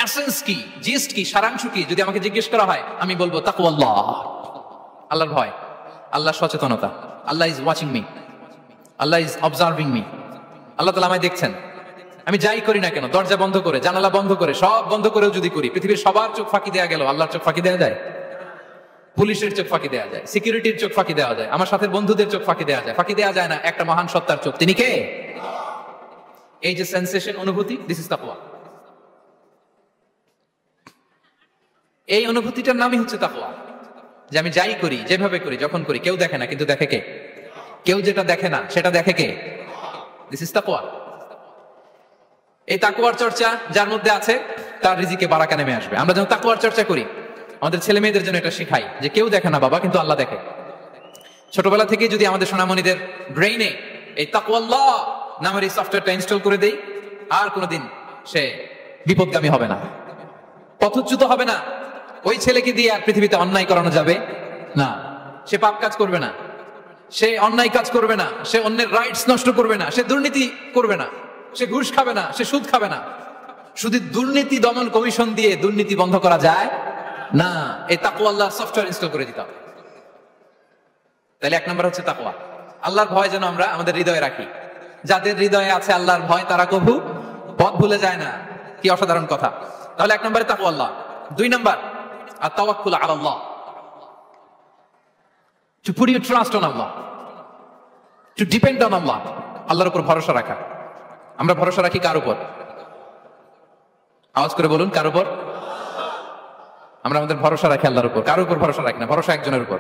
এসেন্স কি, জিস্ট কি, সারাংশ কি যদি আমাকে জিজ্ঞেস করা হয়, আমি বলবো তাকওয়াল্লাহ, আল্লাহর ভয়, আল্লাহর সচেতনতা। Allah is watching me, Allah is observing me. Allah তাআলা আমায় দেখছেন। আমি যাই করি না কেন, দরজা বন্ধ করে, জানালা বন্ধ করে, সব বন্ধ করেও যদি করি, পৃথিবীর সবার চোখ ফাঁকি দেয়া গেল, আল্লাহর চোখ ফাঁকি দেয়া যায়? পুলিশের চোখ ফাঁকি দেয়া যায়, সিকিউরিটির চোখ ফাঁকি দেওয়া যায়, আমার সাথে বন্ধুদের চোখ ফাঁকি দেওয়া যায়, ফাঁকি দেওয়া যায় না একটা মহান সত্তার চোখ। তিনি কে? এই যে সেন্সেশন, অনুভূতি, দিস ইজ তাকওয়া। এই অনুভূতিটার নামই হচ্ছে তাকওয়া। যে আমি যাই করি, যেভাবে করি, যখন করি, কেউ দেখে না, কিন্তু দেখে কে? কেউ যেটা দেখে না সেটা দেখে কে? দিস ইজ তাকওয়া। এই তাকওয়ার চর্চা যার মধ্যে আছে, তার রিজিকে বারাকা নেমে আসবে। আমরা যখন তাকওয়ার চর্চা করি, আমাদের ছেলে মেয়েদের জন্য এটা শেখাই যে কেউ দেখে না বাবা, কিন্তু আল্লাহ দেখে। ছোটবেলা থেকে যদি আমাদের সোনামণিদের ব্রেইনে এই তাকওয়াল্লাহ নামের এই সফটওয়্যারটা ইনস্টল করে দেই, আর কোনোদিন সে বিপদগামী হবে না, পথচ্যুত হবে না। ওই ছেলেকে দিয়ে আর পৃথিবীতে অন্যায় করানো যাবে না। সে পাপ কাজ করবে না, সে অন্যায় কাজ করবে না, সে অন্যের রাইটস নষ্ট করবে না, সে দুর্নীতি করবে না, সে ঘুষ খাবে না, সে সুদ খাবে না। শুধু দুর্নীতি দমন কমিশন দিয়ে দুর্নীতি বন্ধ করা যায় না, এই তাকওয়া আল্লাহ সফটওয়্যার ইনস্টল করে দিতে হবে। তাহলে এক নম্বর হচ্ছে তাকওয়া, আল্লাহর ভয় যেন আমরা আমাদের হৃদয়ে রাখি। যাদের হৃদয়ে আছে আল্লাহর ভয় তারা কভু পথ ভুলে যায় না। কি অসাধারণ কথা। তাহলে এক নম্বরে তাকওয়া আল্লাহ। দুই নম্বর আত-তাওয়াক্কুল আলা আল্লাহ, to put your trust on Allah, to depend on Allah, আল্লাহর উপর ভরসা রাখা। আমরা ভরসা রাখি কার উপর? আওয়াজ করে বলুন, কার উপর? আমরা আমাদের ভরসা রাখি আল্লাহর উপর, কার উপর ভরসা রাখি না, ভরসা একজনের উপর।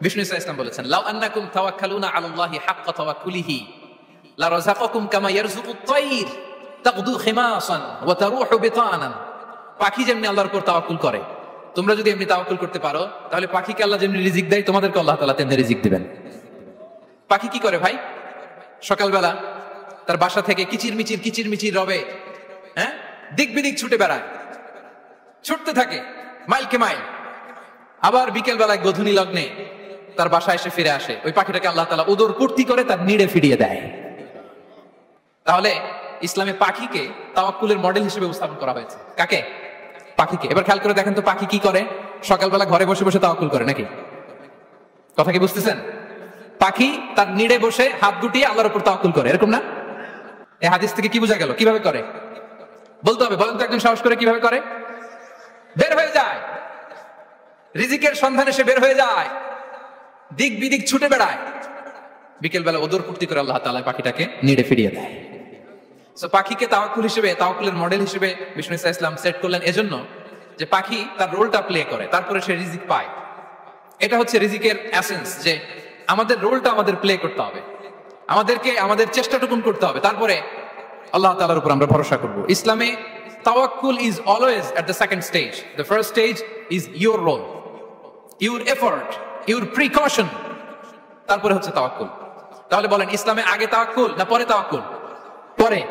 বিষ্ণু ইসলাম বলেছেন, লাউ আন্নাকুম তাওয়াক্কালুনা আলাল্লাহি হাক্কা তাওয়াক্কুলিহি লারাযাকাকুম কামা ইয়ারযুকুত তায়র তাগদু খিমাসান ওয়া তারুহু বিতানান। পাখি যেমনি আল্লাহর উপর তাওয়াক্কুল করে, তোমরা যদি এমনি তাওয়াক্কুল করতে পারো, তাহলে পাখিকে আল্লাহ যেমনি রিজিক দেয় তোমাদেরকে আল্লাহ তাআলা তেমনি রিজিক দিবেন। পাখি কি করে ভাই? সকালবেলা তার বাসা থেকে কিচির মিচির রবে, হ্যাঁ, দিক বিদিক ছুটে বেড়ায়, ছুটতে থাকে মাইলকে মাইল। আবার বিকেল বেলায় গধূলি লগ্নে তার বাসায় এসে ফিরে আসে। ওই পাখিটাকে আল্লাহ তাআলা উদর পূর্তি করে তার নিড়ে ফিরিয়ে দেয়। তাহলে ইসলামে পাখিকে তাওয়াক্কুলের মডেল হিসেবে উপস্থাপন করা হয়েছে। কাকে? পাখিকে। এবার খেয়াল করে দেখেন তো পাখি কি করে? সকালবেলা ঘরে বসে বসে তাওয়াক্কুল করে নাকি? কথা কি বুঝতেছেন? পাখি তার নিড়ে বসে হাত গুটিয়ে আল্লাহর উপর তাওয়াক্কুল করে, এরকম না? এই হাদিস থেকে কি বোঝা গেল? কিভাবে করে বলতে হবে, বলেন তো একজন সাহস করে কিভাবে করে? বের হয়ে যায়, রিজিকের সন্ধানে সে বের হয়ে যায়, দিক বিদিক ছুটে বেড়ায়, বিকেল বেলা ওদর পূর্তি করে আল্লাহ তাআলা পাখিটাকে নিড়ে ফিরিয়ে দেয়। সো পাখিকে তাওয়াক্কুল হিসেবে, তাওয়াক্কুলের মডেল হিসেবে বিষ্ণু ইসলাম সেট করলেন এজন্য যে পাখি তার রোলটা প্লে করে, তারপরে সে রিজিক পায়। এটা হচ্ছে রিজিকের এসেন্স, যে আমাদের রোলটা আমাদের প্লে করতে হবে, আমাদেরকে আমাদের চেষ্টাটুকুন করতে হবে, তারপরে আল্লাহ তাআলার উপর আমরা ভরসা করব। ইসলামে তাওয়াক্কুল is always at the second stage. The first stage is your role, your effort, your precaution, তারপরে হচ্ছে তাওয়াক্কুল। তাহলে বলেন, ইসলামে আগে তাওয়াক্কুল না পরে তাওয়াক্কুল? পরে।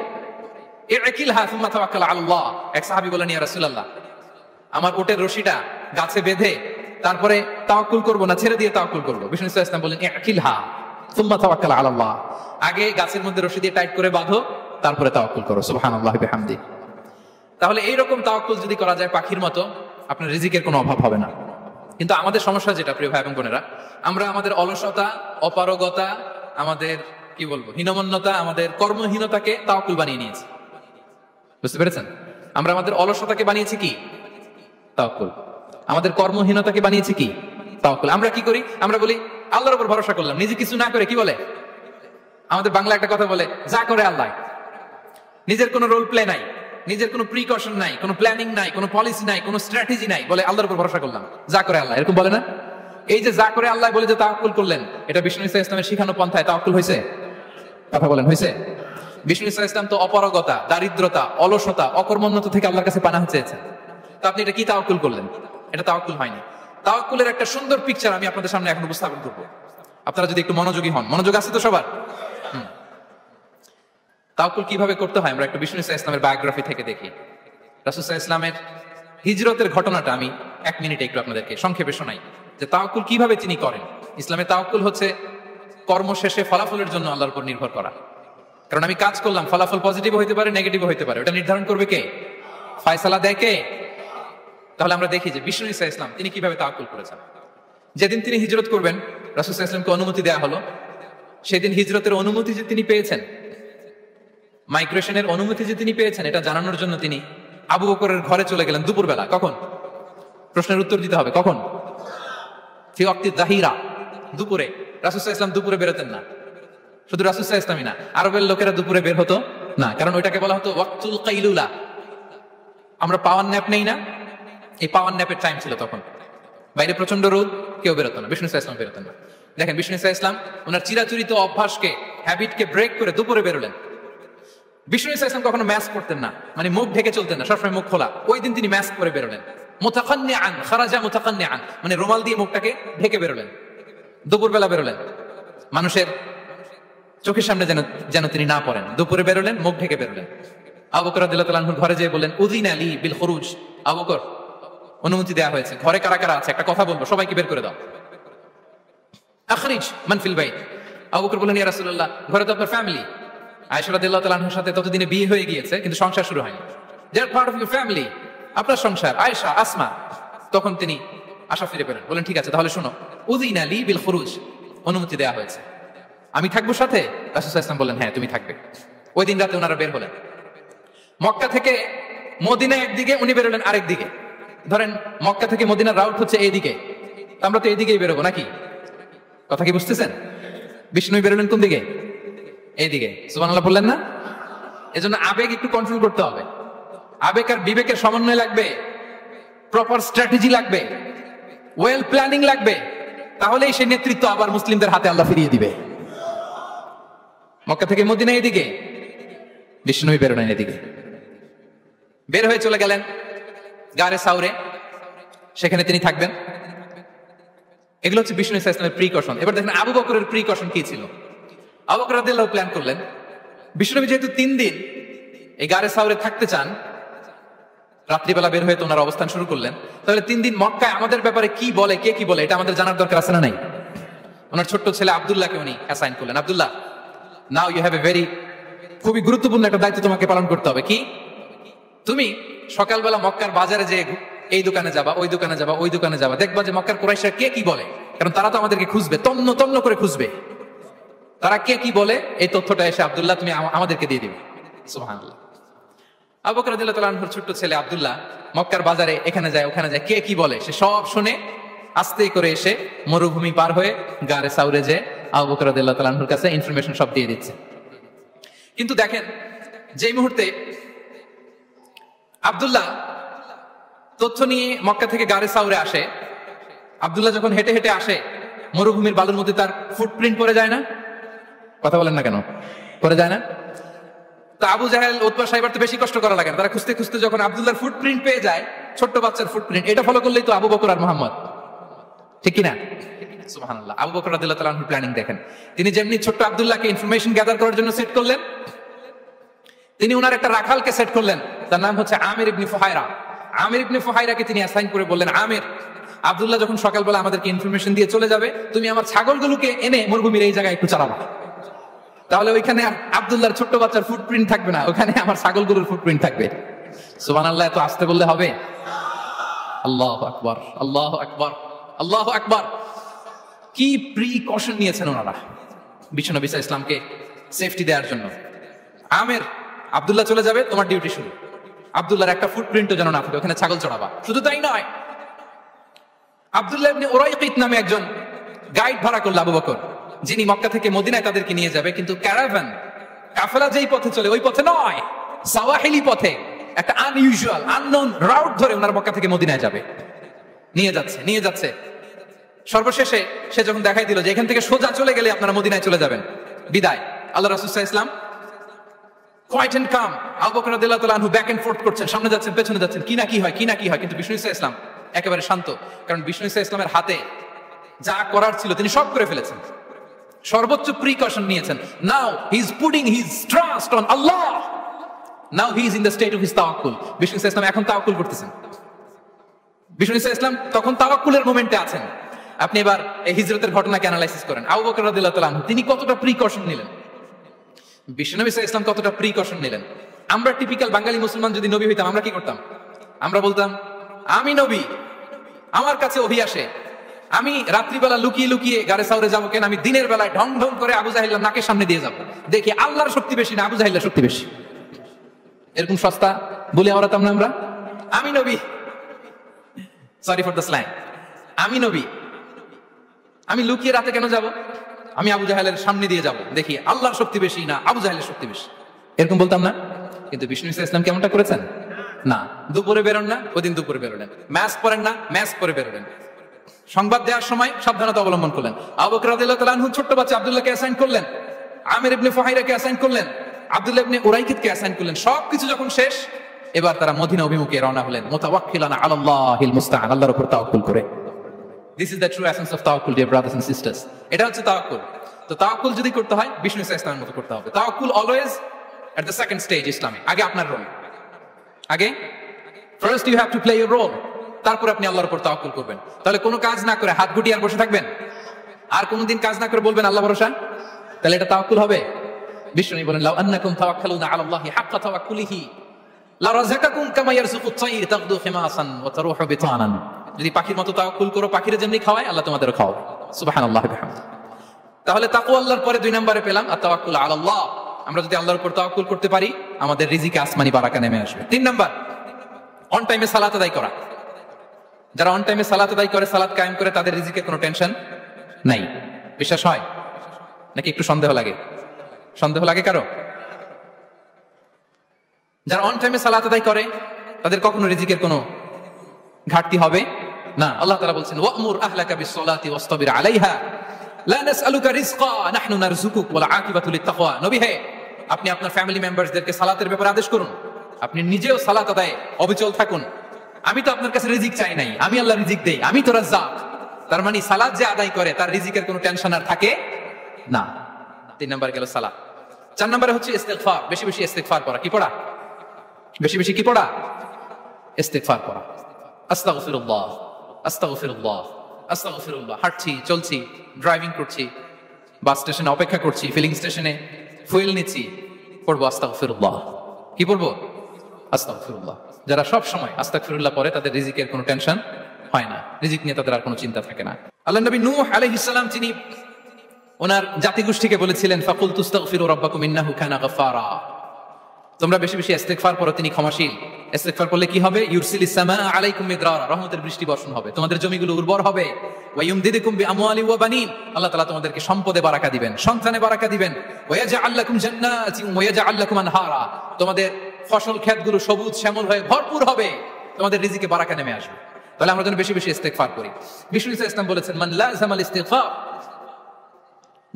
ইকিলহা সুম্মা তাওয়াক্কাল আলাল্লাহ। এক সাহাবী বলেন, ইয়া রাসূলুল্লাহ, আমার উটের রশিটা গাছে বেঁধে তারপরে তাওয়াক্কুল করব না ছেড়ে দিয়ে তাওয়াক্কুল করব? বিষ্ণু ইসলাম বলেন, ইকিলহা সুম্মা তাওয়াক্কাল আলাল্লাহ। আগে গাছের মধ্যে রশি দিয়ে টাইট করে বাঁধো, তারপরে তাওয়াক্কুল করো। সুবহানাল্লাহি ওয়া বিহামদি। তাহলে এইরকম তাওয়াক্কুল যদি করা যায় পাখির মতো, আপনার রিজিকের কোনো অভাব হবে না। কিন্তু আমাদের সমস্যা যেটা, প্রিয় ভাই এবং বোনেরা, আমরা আমাদের অলসতা, অপারগতা, আমাদের কি বলবো হীনমন্যতা, আমাদের কর্মহীনতাকে তাওয়াক্কুল বানিয়ে নিয়েছি। বুঝতে পেরেছেন? আমরা আমাদের অলসতাকে বানিয়েছি কি? তাওয়াক্কুল। আমাদের কর্মহীনতাকে বানিয়েছি কি? তাওয়াক্কুল। আমরা কি করি? আমরা বলি আল্লাহর উপর ভরসা করলাম, নিজে কিছু না করে কি বলে? আমাদের বাংলা একটা কথা বলে, যা করে আল্লাহ। নিজের কোনো রোল প্লে নাই, নিজের কোনো প্রিকশন নাই, কোনো প্ল্যানিং নাই, কোনো পলিসি নাই, কোনো স্ট্র্যাটেজি নাই, বলে আল্লাহর উপর ভরসা করলাম, যা করে আল্লাহ, এরকম বলে না? এই যে যা করে আল্লাহ বলে যে তাওয়াক্কুল করলেন, এটা বিষ্ণু ইসলামের শিখানো পন্থায় তাওয়াক্কুল হয়েছে? কথা বলেন, হয়েছে? বিষ্ণু ইসলাম তো অপারগতা, দারিদ্রতা, অলসতা, অকর্মণ্যতা থেকে আল্লাহর কাছে পানাহ চেয়েছেন। তো আপনি এটা কি তাওয়াক্কুল করলেন? এটা তাওয়াক্কুল হয়নি। তাওয়াক্কুলের একটা সুন্দর পিকচার আমি আপনাদের সামনে এখন উপস্থাপন করব, আপনারা যদি একটু মনোযোগী হন। মনোযোগ আছে তো সবার? তাওয়াক্কুল কিভাবে করতে হয় আমরা একটু বিষ্ণু ইসলামের বায়োগ্রাফি থেকে দেখি। রাসূল সাল্লাল্লাহু আলাইহি ওয়াসাল্লামের হিজরতের ঘটনাটা আমি 1 মিনিটে একটু আপনাদেরকে সংক্ষেপে শোনাই, যে তাওয়াক্কুল কিভাবে তিনি করেন। ইসলামে তাওয়াক্কুল হচ্ছে কর্ম শেষে ফলাফলের জন্য আল্লাহর উপর নির্ভর করা। কারণ আমি কাজ করলাম, ফলাফল পজিটিভ হইতে পারে, নেগেটিভ হইতে পারে, ওটা নির্ধারণ করবে কে? ফয়সালা দেয় কে? তাহলে আমরা দেখি যে বিষ্ণু ইসলাম তিনি কিভাবে তাওয়াক্কুল করেছেন। যেদিন তিনি হিজরত করবেন, রাসূল সাল্লাল্লাহু আলাইহি ওয়াসাল্লামকে অনুমতি দেওয়া হলো, সেদিন হিজরতের অনুমতি যে তিনি পেয়েছেন, মাইগ্রেশনের অনুমতি যে তিনি পেয়েছেন, এটা জানানোর জন্য তিনি আবু বকরের ঘরে চলে গেলেন দুপুরবেলা। কখন? প্রশ্নের উত্তর দিতে হবে, কখন? ফি ওয়াক্তি যাহিরা, দুপুরে। রাসূল সাল্লাল্লাহু আলাইহি ওয়াসাল্লাম দুপুরে বেরোতেন না। শুধু রাসূল সাল্লাল্লাহু আলাইহি ওয়াসাল্লামই না, আরবের লোকেরা দুপুরে বের হতো না, কারণ ওইটাকে বলা হতো ওয়াক্তুল কাইলুলা। আমরা পাওয়ার ন্যাপ নেই না, এই পাওয়ার ন্যাপের টাইম ছিল তখন। বাইরে প্রচন্ড রোদ, কেউ বেরোতো না, বিষ্ণু সাল্লাল্লাহু আলাইহি ওয়াসাল্লাম বেরোতেন না। দেখেন বিষ্ণু সাল্লাল্লাহু আলাইহি ওয়াসাল্লাম ওনার চিরাচরিত অভ্যাসকে, হ্যাবিটকে ব্রেক করে দুপুরে বেরোলেন। বিষ্ণু সাল্লাল্লাহু আলাইহি ওয়াসাল্লাম কখনো মাস্ক পরতেন না, মানে মুখ ঢেকে চলতেন না, সবসময় মুখ খোলা। ওই দিন তিনি মাস্ক পরে বেরোলেন, মুতাকান্নিআন, খারাজা মুতাকান্নিআন, মানে রুমাল দিয়ে মুখটাকে ঢেকে বেরোলেন, দুপুরবেলা বেরোলেন, মানুষের চোখের সামনে যেন তিনি না পড়েন। দুপুরে বেরোলেন, মুখ ঢেকে বেরোলেন। আবু বকর রাদিয়াল্লাহু তাআলা আনহুর ঘরে যেয়ে বললেন, উযিনা লি বিল খুরুজ। আবু বকর, অনুমতি দেওয়া হয়েছে, ঘরে কারা কারা আছে একটা কথা বলবো, সবাইকে বের করে দাও। আখরিজ মান ফিল বাইত। আবু বকর বললেন, ইয়া রাসূলুল্লাহ, ঘরে তো আপনার ফ্যামিলি। আয়েশা রাদিয়াল্লাহু তাআলা আনহার সাথে ততদিনে বিয়ে হয়ে গিয়েছে, কিন্তু সংসার শুরু হয়নি। দে আর পার্ট অফ ইউর ফ্যামিলি, আপনার সংসার, আয়েশা, আসমা। তখন তিনি আশা ফিরে পেলেন, বলেন ঠিক আছে তাহলে শোনো, উযিনা লি বিল খুরুজ, অনুমতি দেওয়া হয়েছে, আমি থাকবো সাথে। রাসূল সাল্লাল্লাহু আলাইহি ওয়াসাল্লাম বললেন হ্যাঁ তুমি থাকবে। ওই দিন রাতে ওনারা বের হলেন মক্কা থেকে মদিনা একদিকে, উনি বেরোলেন আরেক দিকে। ধরেন মক্কা থেকে মদিনার রাউট হচ্ছে এইদিকে, আমরা তো এইদিকেই বেরোবো নাকি? কথা কি বুঝতেছেন? বিষ্ণু বেরোলেন কোন দিকে? এইদিকে। সুবহানাল্লাহ বললেন না? এজন্য আবেগ একটু কন্ট্রোল করতে হবে। আবেগ আর বিবেকের সমন্বয় লাগবে, প্রপার স্ট্র্যাটেজি লাগবে, ওয়েল প্ল্যানিং লাগবে, তাহলেই সেই নেতৃত্ব আবার মুসলিমদের হাতে আল্লাহ ফিরিয়ে দিবে। মক্কা থেকে মদিনা এদিকে, বিষ্ণু বেরোলেন এদিকে। বের হয়ে চলে গেলেন গারে সাউরে, সেখানে তিনি থাকবেন। এগুলো হচ্ছে বিষ্ণু ইসলামের প্রিকশন। এবার দেখেন আবু বকরের প্রিকশন কি ছিল। আবু বকর রাদিয়াল্লাহু প্ল্যান করলেন, বিষ্ণু যেহেতু 3 দিন এই গারে সাউরে থাকতে চান, রাত্রিবেলা বের হয়ে তো ওনার অবস্থান শুরু করলেন, তাহলে 3 দিন মক্কায় আমাদের ব্যাপারে কি বলে, কে কি বলে, এটা আমাদের জানার দরকার আছে না নাই? ওনার ছোট্ট ছেলে আব্দুল্লাহকে উনি অ্যাসাইন করলেন। Abdullah, now you have a very, খুবই গুরুত্বপূর্ণ একটা দায়িত্ব তোমাকে পালন করতে হবে। কি? তুমি সকালবেলা মক্কার বাজারে যে এই দোকানে যাবা, ওই দোকানে যাবা, ওই দোকানে যাবা, দেখবা যে মক্কার কুরাইশরা কে কি বলে, কারণ তারা তো আমাদেরকে খুঁজবে, তন্ন তন্ন করে খুঁজবে, তারা কে কি বলে এই তথ্যটা এসে আব্দুল্লাহ তুমি আমাদেরকে দিয়ে দিবে। সুবহানাল্লাহ। আবু বকর রাদিয়াল্লাহু তাআলা আনহুর ছোট্ট ছেলে আব্দুল্লাহ মক্কার বাজারে এখানে যায় ওখানে যায়, কে কি বলে সে সব শুনে আস্তে করে এসে মরুভূমি পার হয়ে গারে সাউরে যে আবু বকর রাদিয়াল্লাহু তাআলা আনহুর কাছে ইনফরমেশন সব দিয়ে দিচ্ছে। কিন্তু দেখেন যেই মুহূর্তে আব্দুল্লাহ তথ্য নিয়ে মক্কা থেকে গারে সাউরে আসে, আব্দুল্লাহ যখন হেঁটে হেঁটে আসে মরুভূমির বালুর মধ্যে তার ফুটপ্রিন্ট পড়ে যায় না? কথা বলেন না কেন? পড়ে যায় না? তা আবু জাহেল, উতবা সাহেবার তো বেশি কষ্ট করা লাগে না, তারা খুঁজতে খুঁজতে যখন আব্দুল্লাহর ফুটপ্রিন্ট পেয়ে যায়, ছোট্ট বাচ্চার ফুটপ্রিন্ট, এটা ফলো করলেই তো আবু বকর আর মুহাম্মদ, ঠিক কিনা? সুবহানাল্লাহ। আবু বকর রাদিয়াল্লাহু তাআলা আনহুর প্ল্যানিং দেখেন। তিনি যেমনি ছোট্ট আব্দুল্লাহকে ইনফরমেশন গ্যাদার করার জন্য সেট করলেন, তিনি ওনার একটা রাখালকে সেট করলেন, তার নাম হচ্ছে আমির ইবনে ফুহায়রা। আমির ইবনে ফুহায়রাকে তিনি অ্যাসাইন করে বললেন, আমির, আব্দুল্লাহ যখন সকালবেলা আমাদেরকে ইনফরমেশন দিয়ে চলে যাবে, তুমি আমার ছাগলগুলোকে এনে মরুভূমির এই জায়গায় একটু চালাবা, তাহলে ওইখানে আর আব্দুল্লাহর ছোট্ট বাচ্চার ফুটপ্রিন্ট থাকবে না, ওখানে আমার ছাগলগুলোর ফুটপ্রিন্ট থাকবে। সুবহানাল্লাহ। এত আসতে বললে হবে? আল্লাহু আকবার, আল্লাহু আকবার, আল্লাহু আকবার। কি প্রিকশন নিয়েছেন ওনারা বিষ্ণু নবী সাল্লাল্লাহু আলাইহি ওয়াসাল্লামকে সেফটি দেওয়ার জন্য। আমির, আব্দুল্লাহ চলে যাবে, তোমার ডিউটি শুরু, আব্দুল্লাহর একটা ফুটপ্রিন্টও যেন না থাকে, ওখানে ছাগল চড়াবা। শুধু তাই নয়, আব্দুল্লাহ ইবনে উরাইকিত নামে একজন গাইড ভাড়া করল আবু বকর, যিনি মক্কা থেকে মদিনায় তাদেরকে নিয়ে যাবে, কিন্তু ক্যারাভান কাফেলা যেই পথে চলে ওই পথে নয়, সাওয়াহিলি পথে, একটা আনইউজুয়াল আননোন রাউট ধরে ওনার মক্কা থেকে মদিনায় যাবে। নিয়ে যাচ্ছে সর্বশেষে সে যখন দেখাই দিল যে এখান থেকে সোজা চলে গেলে আপনারা মদিনায় চলে যাবেন, বিদায়। আল্লাহ রাসূল সাল্লাল্লাহু আলাইহি ওয়াসাল্লাম কোয়াইট এন্ড কাম, আবু বকর রাদিয়াল্লাহু তাআলা আনহু ব্যাক এন্ড ফোর্থ করছেন, সামনে যাচ্ছেন পেছনে যাচ্ছেন, কি না কি হয়, কিন্তু বিষ্ণু সাল্লাল্লাহু আলাইহি ওয়াসাল্লাম একেবারে শান্ত, কারণ বিষ্ণু সাল্লাল্লাহু আলাইহি ওয়াসাল্লামের হাতে যা করার ছিল তিনি সব করে ফেলেছেন, সর্বোচ্চ প্রিকশন নিয়েছেন। Now he is putting his trust on Allah, now he is in the state of his তাওয়াক্কুল। বিষ্ণু সাল্লাল্লাহু আলাইহি ওয়াসাল্লাম এখন তাওয়াক্কুল করতেছেন, বিষ্ণু সাল্লাল্লাহু আলাইহি ওয়াসাল্লাম তখন তাওয়াক্কুলের মোমেন্টে আছেন। আপনি এবার এই হিজরতের ঘটনাকে অ্যানালাইসিস করেন, আবু বকর রাদিয়াল্লাহু তাআলা আনহু তিনি কতটা প্রিকশন নিলেন, বিষ্ণু নবী সাল্লাল্লাহু আলাইহি ওয়াসাল্লাম কতটা প্রিকশন নিলেন। আমরা টিপিক্যাল বাঙালি মুসলমান যদি নবী হইতাম আমরা কি করতাম? আমরা বলতাম আমি নবী, আমার কাছে ওহী আসে, আমি রাত্রিবেলা লুকিয়ে লুকিয়ে গারে সাউরে যাবো কেন, আমি দিনের বেলায় ঢং ঢং করে আবু জাহেলের নাকের সামনে দিয়ে যাবো, দেখি আল্লাহর শক্তি বেশি না আবু জাহেলের শক্তি বেশি। এরকম সস্তা বলে আমরাতাম না আমরা, আমি নবী, সরি ফর দ্য স্ল্যাং, আমি নবী, আমি লুকিয়ে রাতে কেন যাব, আমি আবু জাহেলের সামনে দিয়ে যাব, দেখি আল্লাহর শক্তি বেশি না আবু জাহেলের শক্তি বেশি, এরকম বলতাম না? কিন্তু বিষ্ণু ইসলাম কেমনটা করেছেন না, দুপুরে বেরোন না, ওই দিন দুপুরে বেরোলেন, ম্যাস্ক পরেন না, ম্যাস্ক পরে বেরোলেন, সংবাদ দেওয়ার সময় সাবধানতা অবলম্বন করলেন। আবু বকর রাদিয়াল্লাহু তাআলা আনহু ছোট্ট বাচ্চা আব্দুল্লাহকে অ্যাসাইন করলেন, আমির ইবনে ফুহাইরাকে অ্যাসাইন করলেন, আব্দুল্লাহ ইবনে উরাইকিতকে অ্যাসাইন করলেন। সবকিছু যখন শেষ, এবার তারা মদিনা অভিমুখে রওনা হলেন, মুতাওয়াক্কিলানা আলাল্লাহিল মুস্তাআন, আল্লাহর উপর তাওয়াক্কুল করে। This is the true essence of তাওয়াক্কুল, ডিয়ার ব্রাদার্স এন্ড সিস্টার্স। এটা হচ্ছে তাওয়াক্কুল। তো তাওয়াক্কুল যদি করতে হয় বিষ্ণু ইসলামের মতো করতে হবে। তাওয়াক্কুল always at the second stage ইসলামে। আগে আপনার রোল, আগে first you have to play your role, তারপর আপনি আল্লাহর উপর তাওয়াক্কুল করবেন। তাহলে কোনো কাজ না করে হাত গুটিয়ে আর বসে থাকবেন, আর কোনোদিন কাজ না করে বলবেন আল্লাহ ভরসা, তাহলে এটা তাওয়াক্কুল হবে? বিষ্ণু বলেন লাউ আন্নাকুম তাওয়াক্কালুনা আলাল্লাহি হাক্কা তাওয়াক্কুলিহি লা রাযাকাকুম কামা ইয়ারযুকুত তায়র তাগদু খিমাসান ওয়া তারুহু বিতানান। যদি পাখির মতো তাওয়াক্কুল করো, পাখিরে যেমনি খাওয়ায় আল্লাহ তোমাদেরও খাওয়াবে। সুবহানাল্লাহি ওয়া বিহামদিহি। তাহলে তাকওয়া আল্লাহর পরে 2 নম্বরে পেলাম আত-তাওয়াক্কুল আলাল্লাহ। আমরা যদি আল্লাহর উপর তাওয়াক্কুল করতে পারি, আমাদের রিজিকে আসমানি বারাকা নেমে আসবে। 3 নাম্বার, অন টাইমে সালাত আদায় করা। যারা অন টাইমে সালাত আদায় করে, সালাত কায়েম করে, তাদের রিজিকের কোনো টেনশন নাই। বিশ্বাস হয় নাকি একটু সন্দেহ লাগে? সন্দেহ লাগে কারো? যারা অন টাইমে সালাত আদায় করে তাদের কখনো রিজিকের কোনো ঘাটতি হবে না। আল্লাহ তাআলা বলছেন, ওয়া'মুর আহলাকা বিস-সালাতি ওয়াসতাবির আলাইহা লা নাসআলুকা রিজকা নাহনু নারযুকুক ওয়াল আকিবাতু লিত-তাকওয়া। নবী হে, আপনি আপনার ফ্যামিলি মেম্বারসদেরকে সালাতের ব্যাপারে আদেশ করুন, আপনি নিজেও সালাত আদায়ে অবিচল থাকুন। আমি তো আপনার কাছে রিজিক চাই নাই, আমি আল্লাহ রিজিক দেই, আমি তো রাজ্জাক। তার মানে সালাত যে আদায় করে তার রিজিকের কোনো টেনশন আর থাকে না। 3 নাম্বার গেল সালাত। 4 নম্বরে হচ্ছে ইস্তিগফার। বেশি বেশি ইস্তিগফার করা। কি পড়া? বেশি বেশি কি পড়া? ইস্তিগফার করা। আস্তাগফিরুল্লাহ, আস্তাগফিরুল্লাহ, আস্তাগফিরুল্লাহ। হাঁটছি, চলছি, ড্রাইভিং করছি, বাস স্টেশনে অপেক্ষা করছি, ফিলিং স্টেশনে ফুয়েল নিচ্ছি, পড়বো আস্তাগফিরুল্লাহ। কি পড়বো? আস্তাগফিরুল্লাহ। যারা সব সময় আস্তাগফিরুল্লাহ পড়ে তাদের রিজিকের কোনো টেনশন হয় না, রিজিক নিয়ে তাদের আর কোনো চিন্তা থাকে না। আল্লাহ নবী নূহ আলাইহিস সালাম, তিনি ওনার জাতিগোষ্ঠীকে বলেছিলেন, ফাকুল তুস্তাগফিরু রাব্বাকুম ইন্নাহু কানা গাফফারা। তোমরা বেশি বেশি ইস্তিগফার করো, তিনি ক্ষমাশীল। ইস্তিগফার করলে কি হবে? ইউরসিলিস সামাআ আলাইকুম মিদরারা, রহমতের বৃষ্টি বর্ষণ হবে, তোমাদের জমিগুলো উর্বর হবে। ওয়া ইউমদিদুকুম বিআমওয়ালি ওয়া বানিন, আল্লাহ তাআলা তোমাদেরকে সম্পদে বারাকা দিবেন, সন্তানে বারাকা দিবেন। ওয়া ইয়াজআল লাকুম জান্নাতিন ওয়া ইয়াজআল লাকুম আনহারা, তোমাদের ফসল ক্ষেতগুলো সবুজ শ্যামল হয়ে ভরপুর হবে, তোমাদের রিজিকে বারাকা নেমে আসবে। তাহলে আমরা যেন বেশি বেশি ইস্তিগফার করি। বিষ্ণু ইসলাম বলেছেন, মান লাযামাল ইস্তিগফার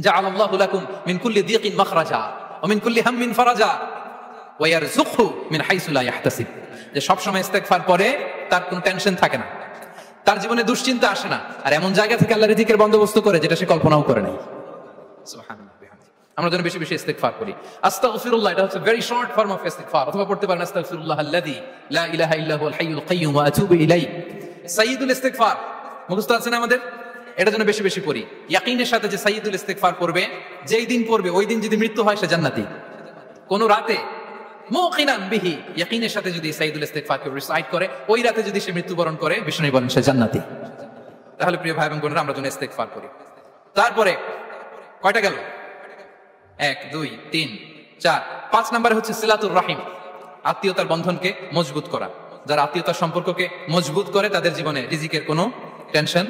জাআলাল্লাহু লাকুম মিন কুল্লি দিকিন মাখরাজা ওয়া মিন কুল্লি হাম্মিন ফারাজা ওয়া ইয়ারযুকহু মিন হাইসু লা ইয়াহতাসিব। যে সব সময় ইস্তিগফার করে তার কোনো টেনশন থাকে না, তার জীবনে দুশ্চিন্তা আসে না, আর এমন জায়গা থেকে আল্লাহ রিজিকের বন্দোবস্ত করে যেটা সে কল্পনাও করে নাই। সুবহানাল্লাহ। আমরা যেন বেশি বেশি ইস্তিগফার করি। আস্তাগফিরুল্লাহ, এটা হচ্ছে ভেরি শর্ট ফর্ম অফ ইস্তিগফার। অথবা পড়তে পারেন আস্তাগফিরুল্লাহ আল্লাযী লা ইলাহা ইল্লা হুয়াল হাইয়ুল কাইয়্যুম ওয়া আতুবু ইলাইহি। সাইয়্যিদুল ইস্তিগফার মুখস্থ আছে না আমাদের? এটা যেন বেশি বেশি পড়ি। ইয়াকিনের সাথে যে সাইয়্যিদুল ইস্তিগফার পড়বে, যেই দিন পড়বে ওই দিন যদি মৃত্যু হয় সে জান্নাতি। কোন রাতে মুকিনান বিহি, ইয়াকিনের সাথে যদি সাইয়্যিদুল ইস্তিগফারকে রিসাইট করে, ওই রাতে যদি সে মৃত্যুবরণ করে, বিষ্ণু বলেন সে জান্নাতি। তাহলে প্রিয় ভাই এবং বোনেরা, আমরা যেন ইস্তিগফার করি। তারপরে কয়টা গেল? 1 2 3 4 5 নম্বরে হচ্ছে সিলাতুর রাহিম, আত্মীয়তার বন্ধনকে মজবুত করা। যারা আত্মীয়তার সম্পর্ককে মজবুত করে তাদের জীবনে রিজিকের কোনো টেনশন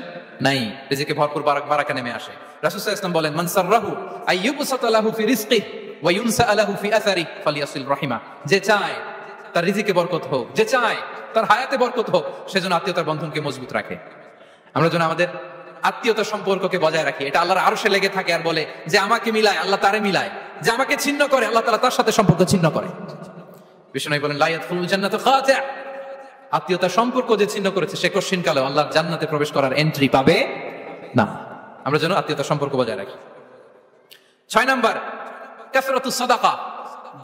নাই, রিজিকে ভরপুর বারাকা নেমে আসে। রাসূল সাল্লাল্লাহু আলাইহি ওয়াসাল্লাম বলেন, মান সাররাহু আইয়ুবসাতা লাহু ফি রিজকিহি ওয়া ইউনসা লাহু ফি আসারিহি ফালিয়াসিল রাহিমা। যে চায় তার রিজিকে বরকত হোক, যে চায় তার হায়াতে বরকত হোক, সেজন্য আত্মীয়তার বন্ধনকে মজবুত রাখে। আমরা যেন আমাদের আত্মীয়তার সম্পর্ককে বজায় রাখি। এটা আল্লাহর আরশে লেগে থাকে আর বলে যে আমাকে মিলায়, আল্লাহ তারে মিলায়, যে আমাকে ছিন্ন করে, আল্লাহ তাআলা তার সাথে সম্পর্ক ছিন্ন করে। বিষ্ণু বলেন, লা ইয়াদখুলুল জান্নাতা খাতি', আত্মীয়তার সম্পর্ক যে ছিন্ন করেছে সে কশিন কালে আল্লাহর জান্নাতে প্রবেশ করার এন্ট্রি পাবে না। আমরা যেন আত্মীয়তার সম্পর্ক বজায় রাখি। 6 নাম্বার, কাসরাতুস সাদাকা,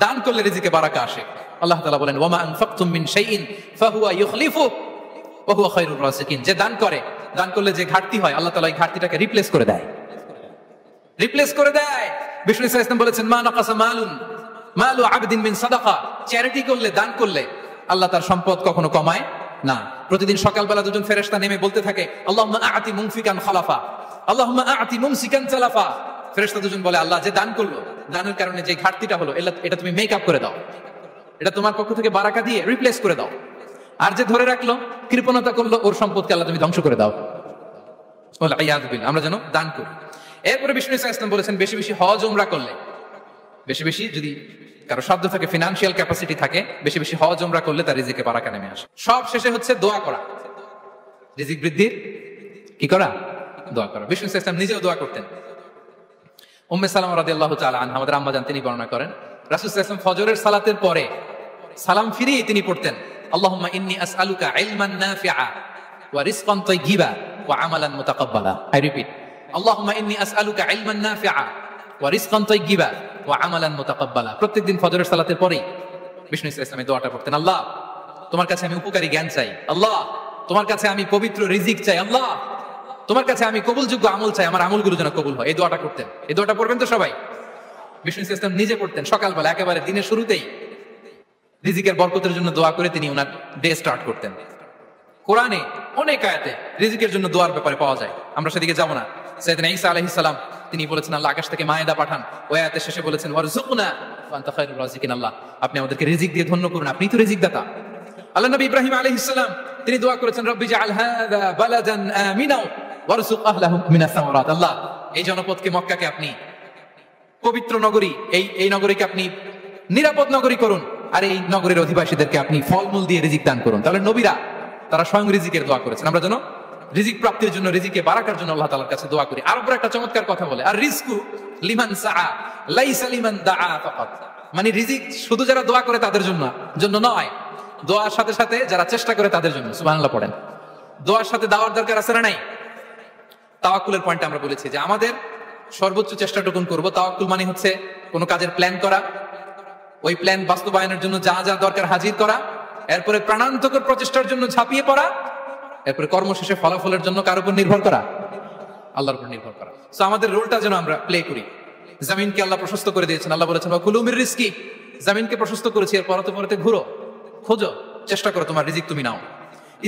দান করলে রিজিকে বারাকা আসে। আল্লাহ তাআলা বলেন, ওয়া মা আনফাকতুম মিন শাইইন ফাহুয়া ইউখলিফু ওয়া হুয়া খায়রুর রাযিকিন। যে দান করে, দান করলে যে ঘাটতি হয় আল্লাহ তাআলা এই ঘাটতিটাকে রিপ্লেস করে দেয়, রিপ্লেস করে দেয়। বিষ্ণু সাল্লাল্লাহু আলাইহি ওয়াসাল্লাম বলেছেন, মা নাকাসা মালু আবদিন মিন সাদাকা, চ্যারিটি করলে, দান করলে আল্লাহ তার সম্পদ কখনো কমায় না। প্রতিদিন সকালবেলা দুজন ফেরেশতা নেমে বলতে থাকে, আল্লাহুম্মা আ'তি মুনফিকান খালাফা, আল্লাহুম্মা আ'তি মুমসিকান তালাফা। ফেরেশতা দুজন বলে, আল্লাহ যে দান করলো, দানের কারণে যে ঘাটতিটা হলো এটা তুমি মেক আপ করে দাও, এটা তোমার পক্ষ থেকে বারাকা দিয়ে রিপ্লেস করে দাও। আর যে ধরে রাখলো, কৃপণতা করলো, ওর সম্পদকে আল্লাহ তুমি ধ্বংস করে দাও। আমরা যেন দান করি। এরপরে বিষ্ণু সাল্লাল্লাহু আলাইহি ওয়াসাল্লাম বলেছেন, বেশি বেশি হজ উমরা করলে, বেশি বেশি যদি কারো সাধ্য থাকে, ফিনান্সিয়াল ক্যাপাসিটি থাকে, বেশি বেশি হজ উমরা করলে তার রিজিকে বারাকা নেমে আসে। সব শেষে হচ্ছে দোয়া করা, রিজিক বৃদ্ধির কি করা? দোয়া করা। বিষ্ণু সাল্লাল্লাহু আলাইহি ওয়াসাল্লাম নিজেও দোয়া করতেন। উম্মে সালামা রাদিয়াল্লাহু তাআলা আনহা, আমাদের আম্মা জান, তিনি বর্ণনা করেন, রাসূল সাল্লাল্লাহু আলাইহি ওয়াসাল্লাম ফজরের সালাতের পরে সালাম ফিরিয়ে তিনি পড়তেন, আল্লাহুম্মা ইন্নী আসআলুকা ইলমান নাফিআ ওয়া রিজকান তাইয়্যিবা ওয়া আমালান মুতাকাব্বালা। আই রিপিট, আল্লাহুম্মা ইন্নী আসআলুকা ইলমান নাফিআ ওয়া রিজকান তাইয়্যিবা ওয়া আমালান মুতাকাব্বালা। প্রত্যেকদিন ফজরের সালাতের পরেই বিষ্ণু সাল্লাল্লাহু আলাইহি ওয়াসাল্লাম এই দোয়াটা পড়তেন, আল্লাহ তোমার কাছে আমি উপকারী জ্ঞান চাই, আল্লাহ তোমার কাছে আমি পবিত্র রিজিক চাই, আল্লাহ তোমার কাছে আমি কবুলযোগ্য আমল চাই, আমার আমলগুলো যেন কবুল হয়। এই দোয়াটা করতেন। এই দোয়াটা পড়বেন তো সবাই? বিষ্ণু সাল্লাল্লাহু আলাইহি ওয়াসাল্লাম নিজে পড়তেন সকালবেলা, একেবারে দিনের শুরুতেই। রিজিকের বরকতের জন্য দোয়া করে তিনি ওনার ডে স্টার্ট করতেন। কোরআনে অনেক আয়াতে রিজিকের জন্য দোয়ার ব্যাপারে পাওয়া যায়, আমরা সেদিকে যাব না। সাইয়েদনা ঈসা আলাইহিস সালাম তিনি বলেছেন আল্লাহ আকাশ থেকে মায়েদা পাঠান, ওই আয়াতের শেষে বলেছেন ওয়ারযুকনা ওয়া আনতা খায়রুর রাযিকিন, আল্লাহ আপনি আমাদেরকে রিজিক দিয়ে ধন্য করুন, আপনি তো রিজিক দাতা। আল্লাহ নবী ইব্রাহিম আলাইহিস সালাম তিনি দোয়া করেছেন রব্বি জাআল হাযা বালাদান আমিনা ওয়ারযুক আহলাহু মিনাস সামারাত, আল্লাহ এই জনপদকে মক্কাকে আপনি পবিত্র নগরী, এই নগরীকে আপনি নিরাপদ নগরী করুন, আর এই নগরীর অধিবাসীদেরকে আপনি ফলমূল দিয়ে রিজিক দান করুন। তাহলে নবীরা তারা স্বয়ং রিজিকের দোয়া করেছেন। আমরা যেন রিজিক প্রাপ্তির জন্য, রিজিকে বারাকার জন্য আল্লাহ তাআলার কাছে দোয়া করি। আরবরা একটা চমৎকার কথা বলে, আর রিজকু লিমান সাআ লাইসা লিমান দাআ ফাকাত, মানে রিজিক শুধু যারা দোয়া করে তাদের জন্য নয়, দোয়ার সাথে সাথে যারা চেষ্টা করে তাদের জন্য। সুবহানাল্লাহ পড়েন। দোয়ার সাথে দাওয়ার দরকার আছে না নাই? তাওয়াক্কুলের পয়েন্টে আমরা বলেছি যে আমাদের সর্বোচ্চ চেষ্টাটুকুন করব। তাওয়াক্কুল মানে হচ্ছে কোনো কাজের প্ল্যান করা, ওই প্ল্যান বাস্তবায়নের জন্য যা যা দরকার হাজির করা, এরপরে প্রাণান্তকর প্রচেষ্টার জন্য ঝাঁপিয়ে পড়া, এরপরে কর্মশেষে ফলাফলের জন্য কার উপর নির্ভর করা? আল্লাহর উপর নির্ভর করা। সো আমাদের রোলটা যেন আমরা প্লে করি। জমিনকে আল্লাহ প্রশস্ত করে দিয়েছেন, আল্লাহ বলেছেন ওয়াকুলু মির রিজকি, জমিনকে প্রশস্ত করেছি, এর পরতে পরতে ঘুরো, খোঁজো, চেষ্টা করো তোমার রিজিক তুমি নাও।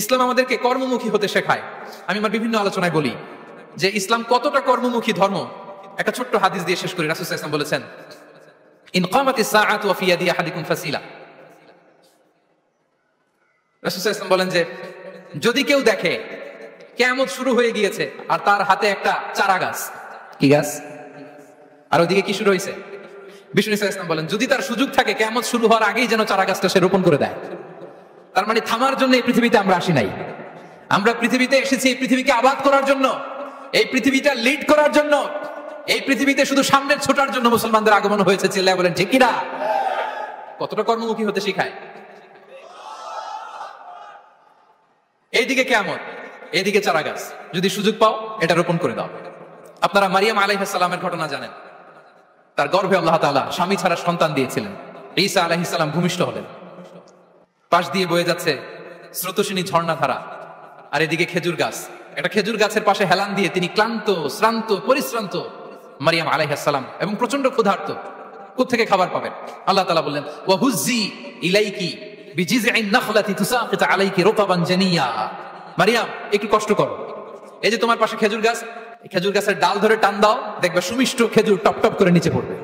ইসলাম আমাদেরকে কর্মমুখী হতে শেখায়। আমি আমার বিভিন্ন আলোচনায় বলি যে ইসলাম কতটা কর্মমুখী ধর্ম। একটা ছোট্ট হাদিস দিয়ে শেষ করি। রাসূল সাল্লাল্লাহু আলাইহি ওয়াসাল্লাম বলেছেন ইন কামাতিস সাআতু ওয়া ফি ইয়াদি আহাদিকুম ফাসিলা। রাসূল সাল্লাল্লাহু আলাইহি ওয়াসাল্লাম বলেন যে যদি কেউ দেখে কিয়ামত শুরু হয়ে গিয়েছে আর তার হাতে একটা চারা গাছ, কি গাছ, আর ওইদিকে কি শুরু হয়েছে? বিষ্ণু সাল্লাল্লাহু আলাইহি ওয়াসাল্লাম বলেন যদি তার সুযোগ থাকে কিয়ামত শুরু হওয়ার আগেই যেন চারা গাছটা সে রোপণ করে দেয়। তার মানে থামার জন্য এই পৃথিবীতে আমরা আসি নাই। আমরা পৃথিবীতে এসেছি এই পৃথিবীকে আবাদ করার জন্য, এই পৃথিবীটা লিড করার জন্য, এই পৃথিবীতে শুধু সামনের ছোটার জন্য মুসলমানদের আগমন হয়েছে। চিল্লায় বলেন ঠিক কিনা? কতটা কর্মমুখী হতে শিখায়। এইদিকে কিয়ামত, এইদিকে চারা গাছ, যদি সুযোগ পাও এটা রোপণ করে দাও। আপনারা মারিয়াম আলাইহিস সালামের ঘটনা জানেন। তার গর্ভে আল্লাহ তাআলা স্বামী ছাড়া সন্তান দিয়েছিলেন। ঈসা আলাইহিস সালাম ভূমিষ্ঠ হলেন। পাশ দিয়ে বয়ে যাচ্ছে স্রোতস্বিনী ঝর্ণাধারা, আর এদিকে খেজুর গাছ। একটা খেজুর গাছের পাশে হেলান দিয়ে তিনি ক্লান্ত, শ্রান্ত, পরিশ্রান্ত মারিয়াম আলাইহিস সালাম, এবং প্রচন্ড ক্ষুধার্ত। কোত্থেকে খাবার পাবেন? আল্লাহ তাআলা বললেন ওয়াহুজ্জি ইলাইকি বিজিযইন নাখলাতি তুসাকিত আলাইকি রুতাবান জানিয়া। মারিয়াম একটু কষ্ট করো, এই যে তোমার পাশে খেজুর গাছ, খেজুর গাছের ডাল ধরে টান দাও, দেখবে সুমিষ্ট খেজুর টপ টপ করে নিচে পড়বে।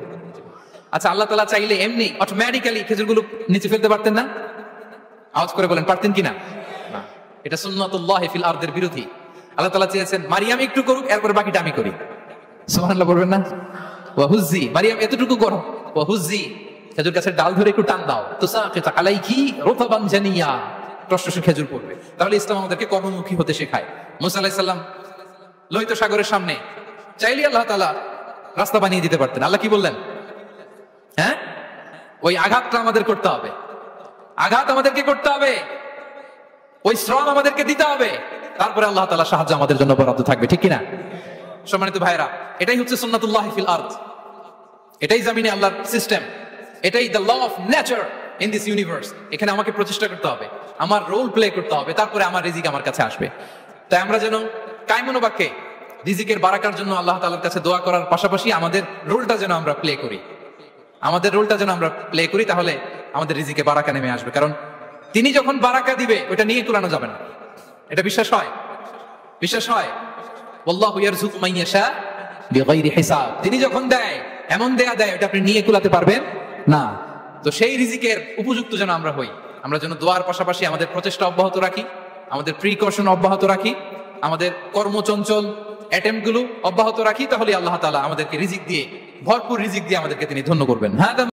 আচ্ছা, আল্লাহ তাআলা চাইলে এমনি অটোমেটিক্যালি খেজুরগুলো নিচে ফেলতে পারতেন না? আওয়াজ করে বলেন পারতেন কিনা? না, এটা সুন্নাতুল্লাহি ফিল আরদের বিরোধী। আল্লাহ তাআলা চেয়েছেন মারিয়াম একটু করুক, এরপর বাকিটা আমি করি। সুবহানাল্লাহ বলবেন না? ওয়াহুজ্জি, মারিয়াম এতটুকু করো, ওয়াহুজ্জি খেজুর গাছের ডাল ধরে একটু টান দাও, তুসাকিত আলাইকি রুতাবান জানিয়া, টসটসে খেজুর পড়বে। তাহলে ইসলাম আমাদেরকে কর্মমুখী হতে শেখায়। মুসা আলাইহিস সালাম লোহিত সাগরের সামনে চাইলে আল্লাহ তাআলা রাস্তা বানিয়ে দিতে পারতেন। আল্লাহ কি বললেন? হ্যাঁ, ওই আঘাতটা আমাদের করতে হবে, আঘাত আমাদেরকে করতে হবে, ওই শ্রম আমাদেরকে দিতে হবে, তারপরে আল্লাহ তাআলা সাহায্য আমাদের জন্য বরাদ্দ থাকবে। ঠিক কিনা? সম্মানিত ভাইরা, এটাই হচ্ছে সুন্নাতুল্লাহি ফিল আরদ, এটাই জমিনে আল্লাহর সিস্টেম, এটাই the law of nature in this universe. এখানে আমাকে প্রচেষ্টা করতে হবে, আমার রোল প্লে করতে হবে, তারপরে আমার রিজিক আমার কাছে আসবে। তাই আমরা যেন কায়মনোবাক্যে রিজিকের বারাকার জন্য আল্লাহ তাআলার কাছে দোয়া করার পাশাপাশি আমাদের রোলটা যেন আমরা প্লে করি, আমাদের রোলটা যেন আমরা প্লে করি, তাহলে আমাদের রিজিকে বারাকা নেমে আসবে। কারণ তিনি যখন বারাকা দিবে ওটা নিয়ে কুলানো যাবে না। এটা বিশ্বাস হয়? বিশ্বাস হয়? আল্লাহু ইয়ারযুকু মান ইয়াশা বিগাইরি হিসাব। তিনি যখন দেয় এমন দেয়া দেয় ওটা আপনি নিয়ে কুলাতে পারবেন না। তো সেই রিজিকের উপযুক্ত যেন আমরা হই। আমরা যেন দোয়ার পাশাপাশি আমাদের প্রচেষ্টা অব্যাহত রাখি, আমাদের প্রিকশন অব্যাহত রাখি, আমাদের কর্মচঞ্চল অ্যাটেম্প্ট গুলো অব্যাহত রাখি, তাহলে আল্লাহ তাআলা আমাদেরকে রিজিক দিয়ে, ভরপুর রিজিক দিয়ে আমাদেরকে তিনি ধন্য করবেন। হ্যাঁ।